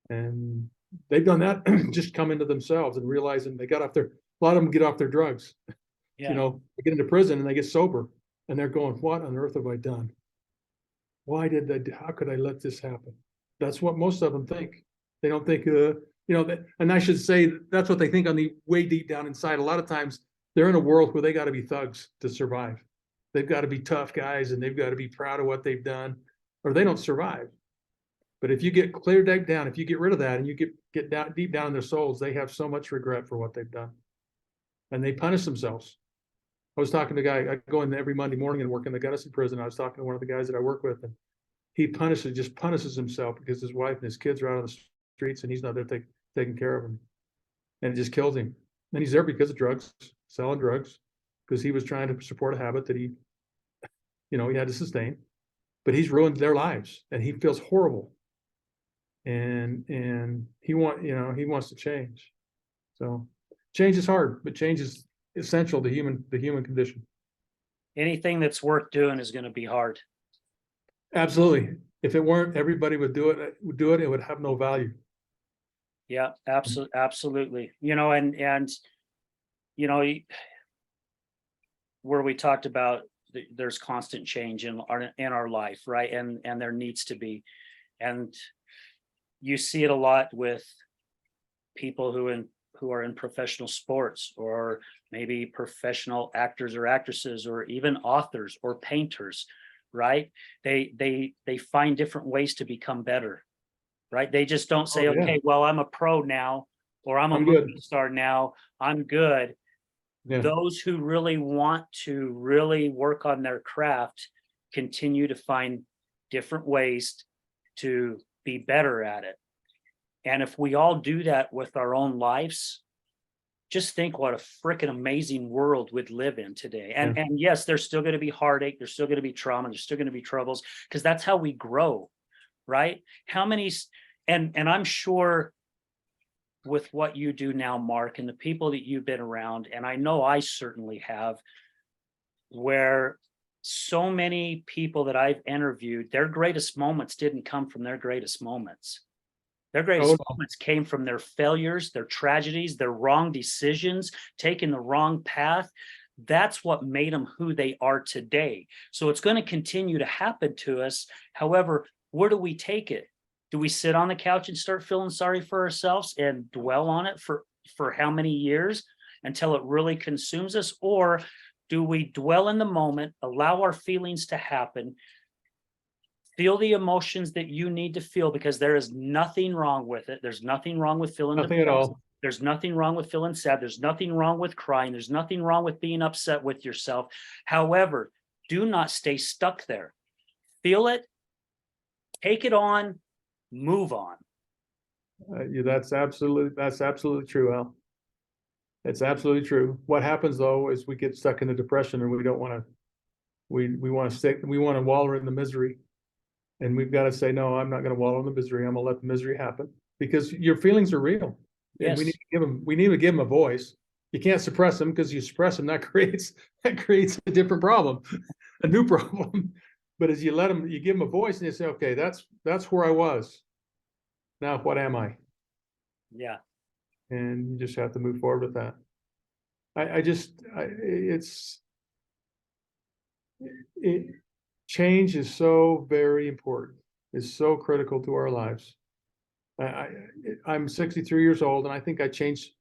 And they've done that just come into themselves and realizing a lot of them get off their drugs. Yeah. You know, they get into prison and they get sober and they're going, what on earth have I done? How could I let this happen? That's what most of them think. They don't think, and I should say that's what they think on the way deep down inside. A lot of times they're in a world where they got to be thugs to survive. They've got to be tough guys and they've got to be proud of what they've done, or they don't survive. But if you get cleared down, if you get rid of that and you get down deep down in their souls, they have so much regret for what they've done. And they punish themselves. I was talking to a guy, I go in every Monday morning and work in the Gunnison prison. I was talking to one of the guys that I work with, and he just punishes himself because his wife and his kids are out on the streets and he's not there taking care of them. And it just kills him. And he's there because of drugs, selling drugs, because he was trying to support a habit that he had to sustain. but he's ruined their lives and he feels horrible. And he wants to change. So change is hard, but change is essential to the human condition. Anything that's worth doing is going to be hard. Absolutely. If it weren't, everybody would do it. It would have no value. Yeah, absolutely. And where we talked about there's constant change in our life, right? And there needs to be, and you see it a lot with people who are in professional sports, or maybe professional actors or actresses, or even authors or painters, right? They find different ways to become better, right? They just don't say, Oh, yeah. okay, well, I'm a pro now, or I'm a I'm good. movie star now, I'm good. Yeah. Those who really want to really work on their craft continue to find different ways to be better at it. And if we all do that with our own lives, just think what a freaking amazing world we'd live in today. And yes, there's still going to be heartache, there's still going to be trauma, there's still going to be troubles, because that's how we grow, right? How many, and I'm sure with what you do now, Mark, and the people that you've been around, and I know I certainly have, where so many people that I've interviewed, their greatest moments didn't come from their greatest moments. Their greatest moments came from their failures, their tragedies, their wrong decisions, taking the wrong path. That's what made them who they are today. So it's going to continue to happen to us. However, where do we take it? Do we sit on the couch and start feeling sorry for ourselves and dwell on it for how many years until it really consumes us? Or do we dwell in the moment, allow our feelings to happen, feel the emotions that you need to feel, because there is nothing wrong with it. There's nothing wrong with feeling nothing at all. There's nothing wrong with feeling sad. There's nothing wrong with crying. There's nothing wrong with being upset with yourself. However, do not stay stuck there. Feel it, take it on, move on. That's absolutely true, Al. It's absolutely true. What happens though is we get stuck in the depression, and we don't want to. We want to wallow in the misery, and we've got to say, no, I'm not going to wallow in the misery. I'm going to let the misery happen, because your feelings are real, and Yes. we need to give them a voice. You can't suppress them, because you suppress them, that creates a different problem, a new problem. But as you let them, you give them a voice, and you say, okay, that's where I was. Now, what am I? Yeah. And you just have to move forward with that. Change is so very important. It's so critical to our lives. I'm 63 years old, and I think I changed.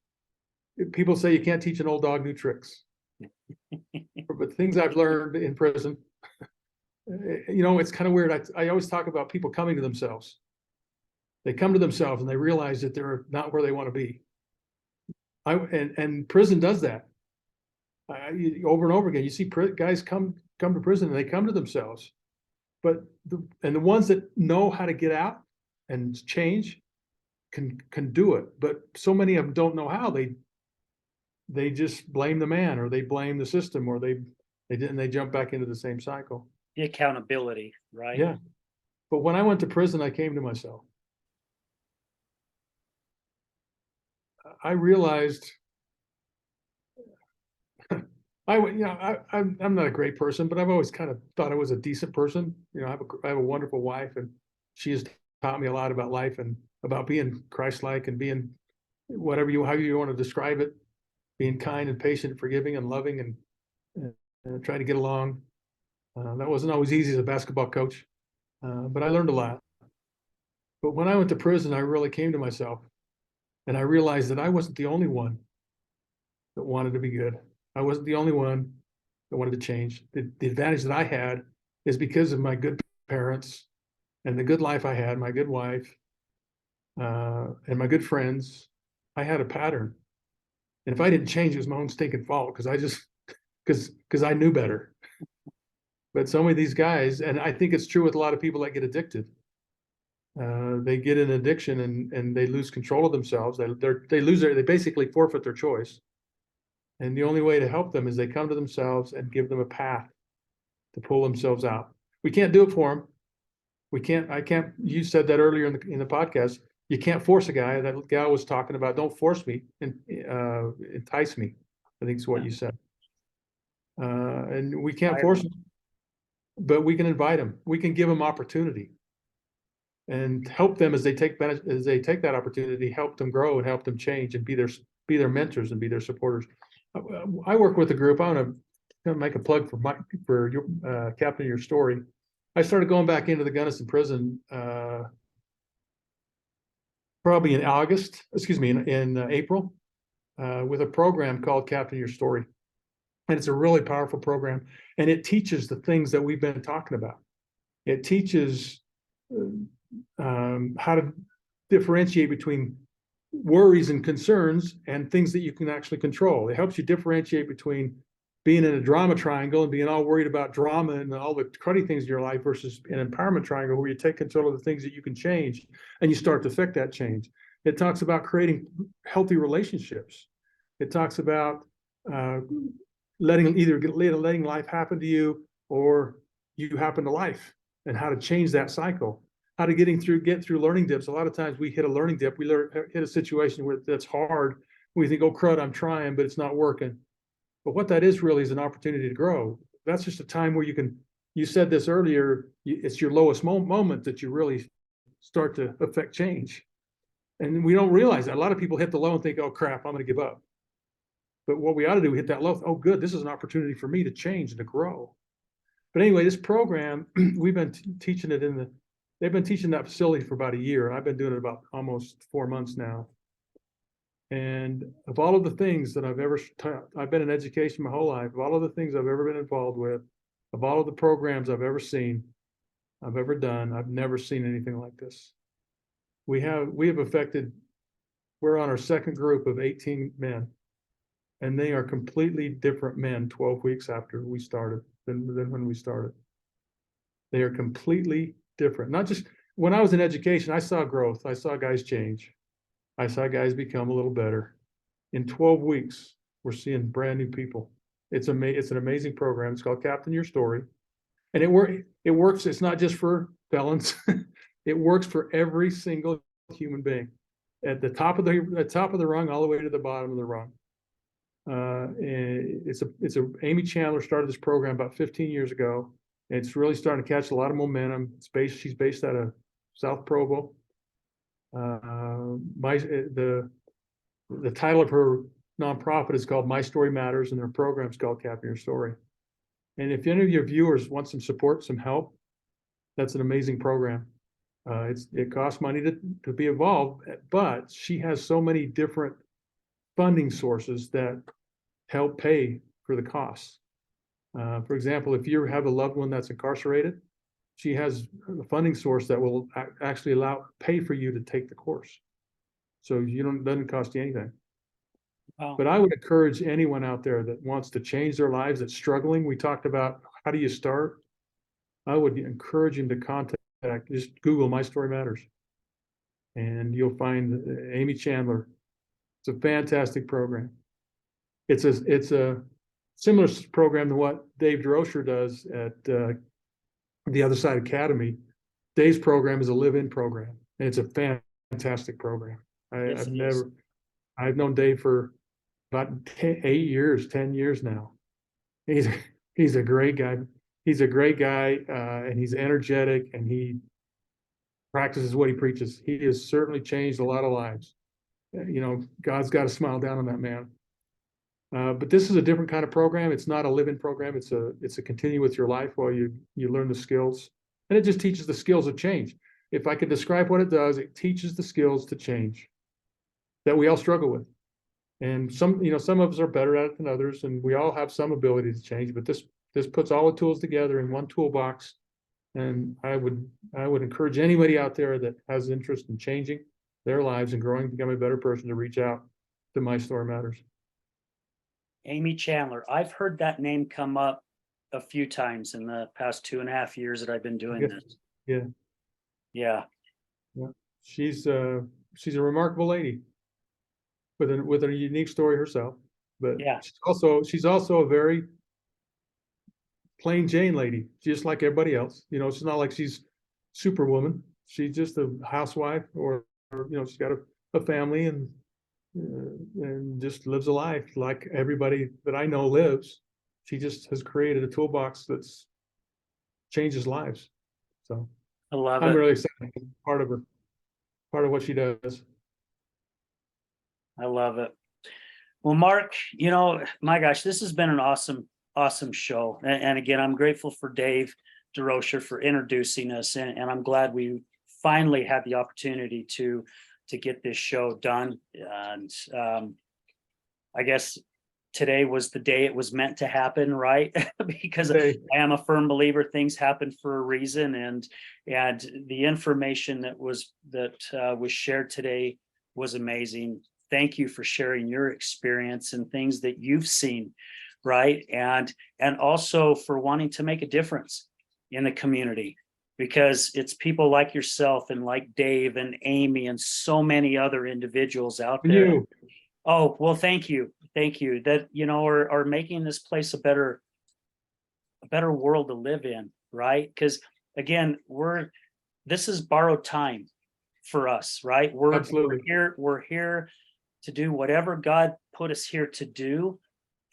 People say you can't teach an old dog new tricks, but things I've learned in prison, it's kind of weird. I always talk about people coming to themselves. They come to themselves and they realize that they're not where they want to be. And prison does that. Over and over again, you see guys come to prison and they come to themselves. But the ones that know how to get out and change can do it. But so many of them don't know how. They just blame the man, or they blame the system, or they jump back into the same cycle. The accountability, right? Yeah. But when I went to prison, I came to myself. I realized I'm not a great person, but I've always kind of thought I was a decent person. I have a wonderful wife, and she has taught me a lot about life and about being Christ-like and being however you want to describe it, being kind and patient, forgiving and loving, and trying to get along. That wasn't always easy as a basketball coach, but I learned a lot. But when I went to prison, I really came to myself, and I realized that I wasn't the only one that wanted to be good. I wasn't the only one that wanted to change. The advantage that I had is because of my good parents and the good life I had, my good wife, and my good friends. I had a pattern. And if I didn't change, it was my own stinking fault, because I knew better. But so many of these guys, and I think it's true with a lot of people that get addicted. They get an addiction and they lose control of themselves. They basically forfeit their choice. And the only way to help them is they come to themselves and give them a path to pull themselves out. We can't do it for them. You said that earlier in the podcast. You can't force a guy. That guy was talking about, don't force me and entice me, I think is what you said. And we can't force them, but we can invite them. We can give them opportunity and help them as they take that opportunity, help them grow and help them change and be their mentors and be their supporters. I work with a group. I want to make a plug for your Captain Your Story. I started going back into the Gunnison prison probably in April, with a program called Captain Your Story. And it's a really powerful program. And it teaches the things that we've been talking about. It teaches how to differentiate between worries and concerns and things that you can actually control. It helps you differentiate between being in a drama triangle and being all worried about drama and all the cruddy things in your life versus an empowerment triangle where you take control of the things that you can change and you start to affect that change. It talks about creating healthy relationships. It talks about letting life happen to you or you happen to life and how to change that cycle. How to get through learning dips. A lot of times we hit a learning dip. We hit a situation where that's hard. We think, oh crud, I'm trying, but it's not working. But what that is really is an opportunity to grow. That's just a time where you said this earlier, it's your lowest moment that you really start to affect change. And we don't realize that. A lot of people hit the low and think, oh crap, I'm going to give up. But what we ought to do, we hit that low. Oh good, this is an opportunity for me to change and to grow. But anyway, this program, we've been teaching it they've been teaching that facility for about a year. I've been doing it about almost 4 months now. And of all of the things that I've been in education my whole life, of all of the things I've ever been involved with, of all of the programs I've ever seen, I've ever done, I've never seen anything like this. We have we're on our second group of 18 men, and they are completely different men 12 weeks after we started than when we started. They are completely different. Not just when I was in education, I saw growth. I saw guys change. I saw guys become a little better. In 12 weeks, we're seeing brand new people. It's an amazing program. It's called Captain Your Story. And it works. It's not just for felons. It works for every single human being at the top of the rung, all the way to the bottom of the rung. Amy Chandler started this program about 15 years ago. It's really starting to catch a lot of momentum. She's based out of South Provo. The title of her nonprofit is called My Story Matters, and their program is called Captain Your Story. And if any of your viewers want some support, some help, that's an amazing program. It costs money to be involved, but she has so many different funding sources that help pay for the costs. For example, if you have a loved one that's incarcerated, she has a funding source that will actually pay for you to take the course. So doesn't cost you anything. Wow. But I would encourage anyone out there that wants to change their lives, that's struggling. We talked about how do you start? I would encourage them to just Google My Story Matters. And you'll find Amy Chandler. It's a fantastic program. It's a similar program to what Dave DeRocher does at the Other Side Academy. Dave's program is a live-in program, and it's a fantastic program. I've known Dave for about 10 years now. He's a great guy. He's a great guy, and he's energetic, and he practices what he preaches. He has certainly changed a lot of lives. God's got a smile down on that man. But this is a different kind of program. It's not a live-in program. It's a continue with your life while you learn the skills. And it just teaches the skills of change. If I could describe what it does, it teaches the skills to change that we all struggle with. And some of us are better at it than others, and we all have some ability to change, but this puts all the tools together in one toolbox. And I would encourage anybody out there that has interest in changing their lives and growing, becoming a better person, to reach out to My Story Matters. Amy Chandler. I've heard that name come up a few times in the past 2.5 years that I've been doing this. Yeah. She's a remarkable lady with a unique story herself. But yeah, she's also a very plain Jane lady, just like everybody else. It's not like she's superwoman. She's just a housewife, or she's got a family and just lives a life like everybody that I know lives. She just has created a toolbox that's changes lives. So I love I'm it. really excited to be part of what she does. I love it. Well, Mark, my gosh, this has been an awesome show. And again, I'm grateful for Dave DeRocher for introducing us. And I'm glad we finally had the opportunity to get this show done. And I guess today was the day it was meant to happen, right? Because Hey, I am a firm believer things happen for a reason. And the information that was shared today was amazing. Thank you for sharing your experience and things that you've seen, right? And also for wanting to make a difference in the community, because it's people like yourself and like Dave and Amy and so many other individuals out there. you. Oh, well, thank you. Thank you that, are making this place a better world to live in, right? Because again, this is borrowed time for us, right? Absolutely. We're here to do whatever God put us here to do.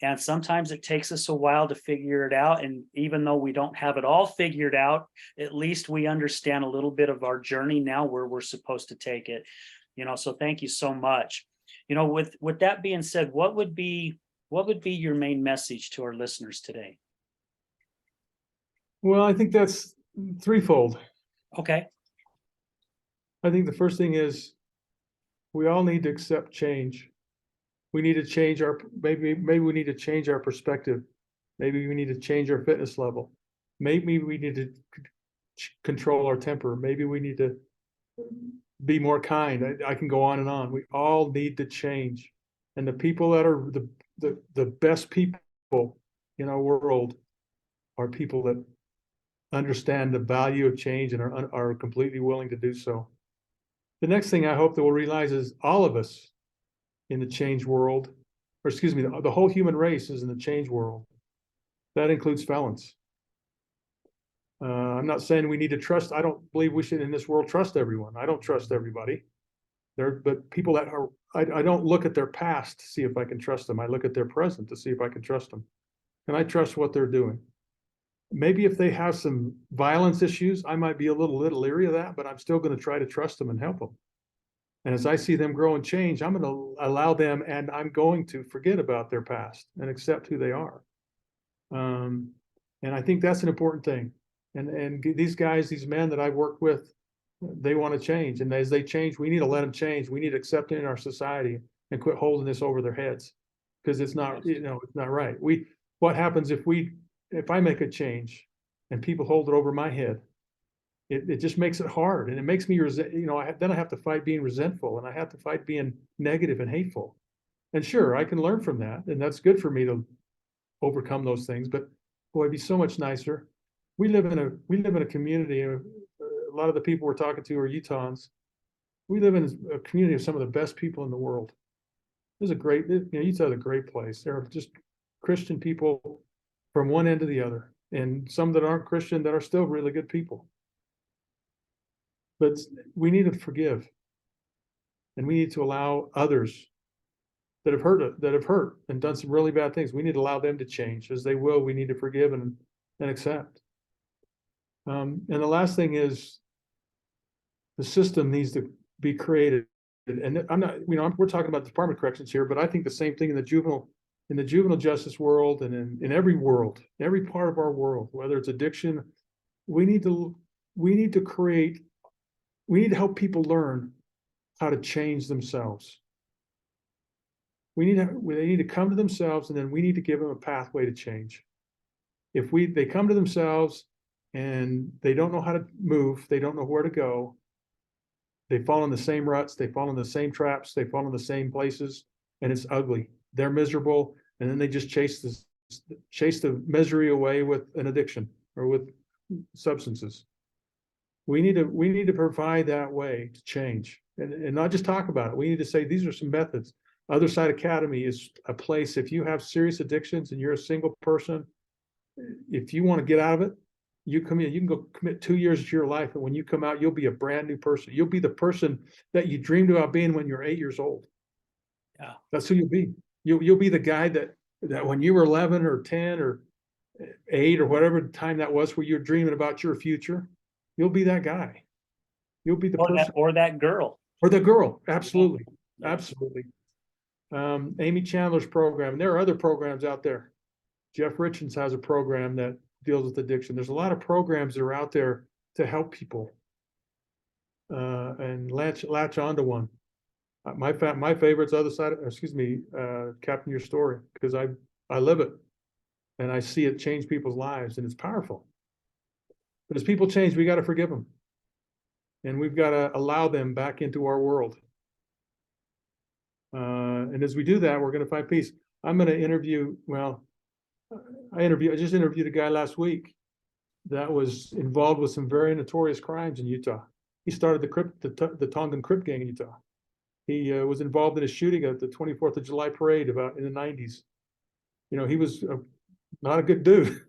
And sometimes it takes us a while to figure it out. And even though we don't have it all figured out, at least we understand a little bit of our journey now where we're supposed to take it. So thank you so much. With that being said, what would be your main message to our listeners today? Well, I think that's threefold. Okay. I think the first thing is we all need to accept change. We need to change maybe we need to change our perspective. Maybe we need to change our fitness level. Maybe we need to control our temper. Maybe we need to be more kind. I can go on and on. We all need to change. And the people that are the best people in our world are people that understand the value of change and are completely willing to do so. The next thing I hope that we'll realize is all of us in the change world, or excuse me, the whole human race is in the change world. That includes felons. I'm not saying we need to trust. I don't believe we should in this world trust everyone. I don't trust everybody. But people that are, I don't look at their past to see if I can trust them. I look at their present to see if I can trust them. Can I trust what they're doing? Maybe if they have some violence issues, I might be a little leery of that, but I'm still going to try to trust them and help them. And as I see them grow and change, I'm going to allow them, and I'm going to forget about their past and accept who they are. And I think that's an important thing. And these guys, these men that I've worked with, they want to change. And as they change, we need to let them change. We need to accept it in our society and quit holding this over their heads, because it's not, it's not right. What happens if I make a change and people hold it over my head? It just makes it hard, and it makes me then I have to fight being resentful, and I have to fight being negative and hateful. And sure, I can learn from that, and that's good for me to overcome those things. But boy, it'd be so much nicer. We live in a community. A lot of the people we're talking to are Utahns. We live in a community of some of the best people in the world. Utah's a great place. There are just Christian people from one end to the other, and some that aren't Christian that are still really good people. But we need to forgive, and we need to allow others that have hurt and done some really bad things. We need to allow them to change. As they will, we need to forgive and accept. And the last thing is the system needs to be created. And I'm not, we're talking about the Department of Corrections here, but I think the same thing in the juvenile justice world and in every world, every part of our world, whether it's addiction, we need to help people learn how to change themselves. They need to come to themselves, and then we need to give them a pathway to change. If they come to themselves and they don't know how to move, they don't know where to go, they fall in the same ruts, they fall in the same traps, they fall in the same places, and it's ugly. They're miserable, and then they just chase the misery away with an addiction or with substances. We need to provide that way to change, and not just talk about it. We need to say these are some methods. Other Side Academy is a place, if you have serious addictions and you're a single person, if you want to get out of it, you come in, you can go commit 2 years of your life, and when you come out, you'll be a brand new person. You'll be the person that you dreamed about being when you're 8 years old. Yeah. That's who you'll be. You'll be the guy that when you were 11 or 10 or 8 or whatever time that was where you're dreaming about your future, you'll be that guy. You'll be the person or that girl. or the girl. Absolutely. Yeah. Absolutely. Amy Chandler's program. There are other programs out there. Jeff Richens has a program that deals with addiction. There's a lot of programs that are out there to help people and latch onto one. My favorite's Other Side, Captain Your Story, because I live it and I see it change people's lives, and it's powerful. But as people change, we got to forgive them, and we've got to allow them back into our world. And as we do that, we're going to find peace. I'm going to interview. Well, I just interviewed a guy last week that was involved with some very notorious crimes in Utah. He started the Tongan Crip gang in Utah. He was involved in a shooting at the 24th of July parade about in the 90s. You know, he was not a good dude.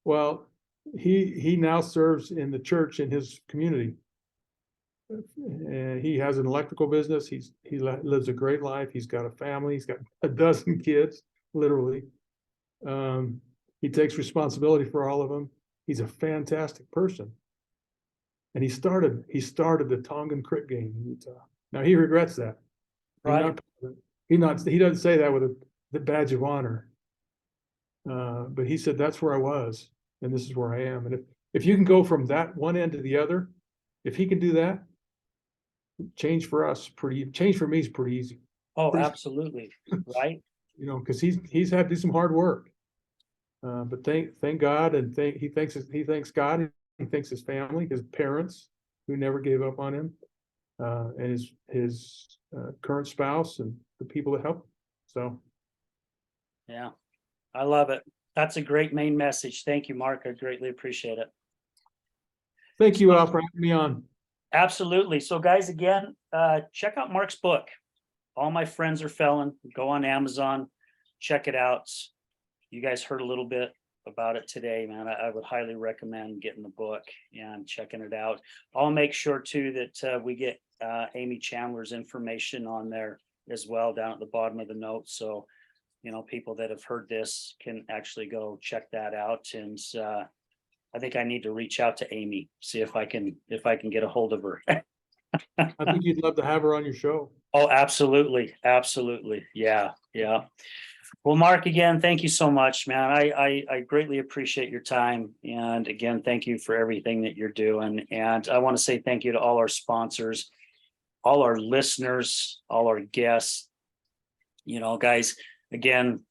Well, he now serves in the church in his community. And he has an electrical business. He lives a great life. He's got a family. He's got a dozen kids, literally. He takes responsibility for all of them. He's a fantastic person. And he started the Tongan Crip gang in Utah. Now he regrets that. Right. He doesn't say that with the badge of honor. But he said, that's where I was, and this is where I am. And if you can go from that one end to the other, if he can do that, change for me is pretty easy. Oh, absolutely. Right. You know, because he's had to do some hard work. But thank God, and he thanks God, he thanks his family, his parents who never gave up on him, and his current spouse and the people that help him. So yeah, I love it. That's a great main message. Thank you, Mark. I greatly appreciate it. thank you, Al, for having me on. Absolutely. So guys, again, check out Mark's book. All My Friends Are Felon. Go on Amazon, check it out. You guys heard a little bit about it today, man. I would highly recommend getting the book and checking it out. I'll make sure too that we get Amy Chandler's information on there as well down at the bottom of the notes. So, you know, people that have heard this can actually go check that out. And I think I need to reach out to Amy, see if I can get a hold of her. I think you'd love to have her on your show. Oh, absolutely. Absolutely. Yeah. Yeah. Well, Mark, again, thank you so much, man. I greatly appreciate your time. And again, thank you for everything that you're doing. And I want to say thank you to all our sponsors, all our listeners, all our guests. You know, guys, again,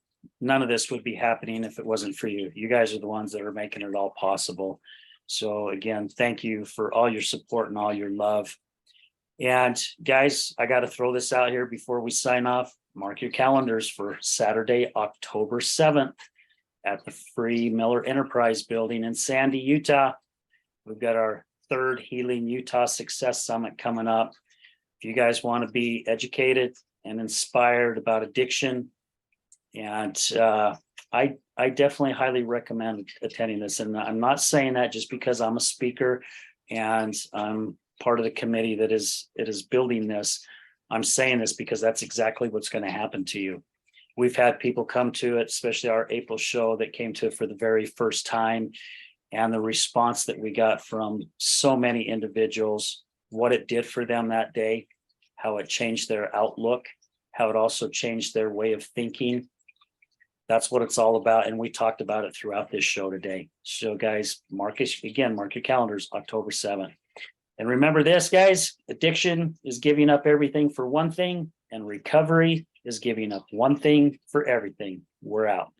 none of this would be happening if it wasn't for you. You guys are the ones that are making it all possible. So again, thank you for all your support and all your love. And guys, I got to throw this out here before we sign off. Mark your calendars for Saturday, October 7th at the Free Miller Enterprise Building in Sandy, Utah. We've got our third Healing Utah Success Summit coming up. If you guys want to be educated and inspired about addiction, and I definitely highly recommend attending this. And I'm not saying that just because I'm a speaker and I'm part of the committee that is building this. I'm saying this because that's exactly what's going to happen to you. We've had people come to it, especially our April show, that came to it for the very first time. And the response that we got from so many individuals, what it did for them that day, how it changed their outlook, how it also changed their way of thinking. That's what it's all about. And we talked about it throughout this show today. So guys, mark your calendars, October 7th. And remember this, guys, addiction is giving up everything for one thing, and recovery is giving up one thing for everything. We're out.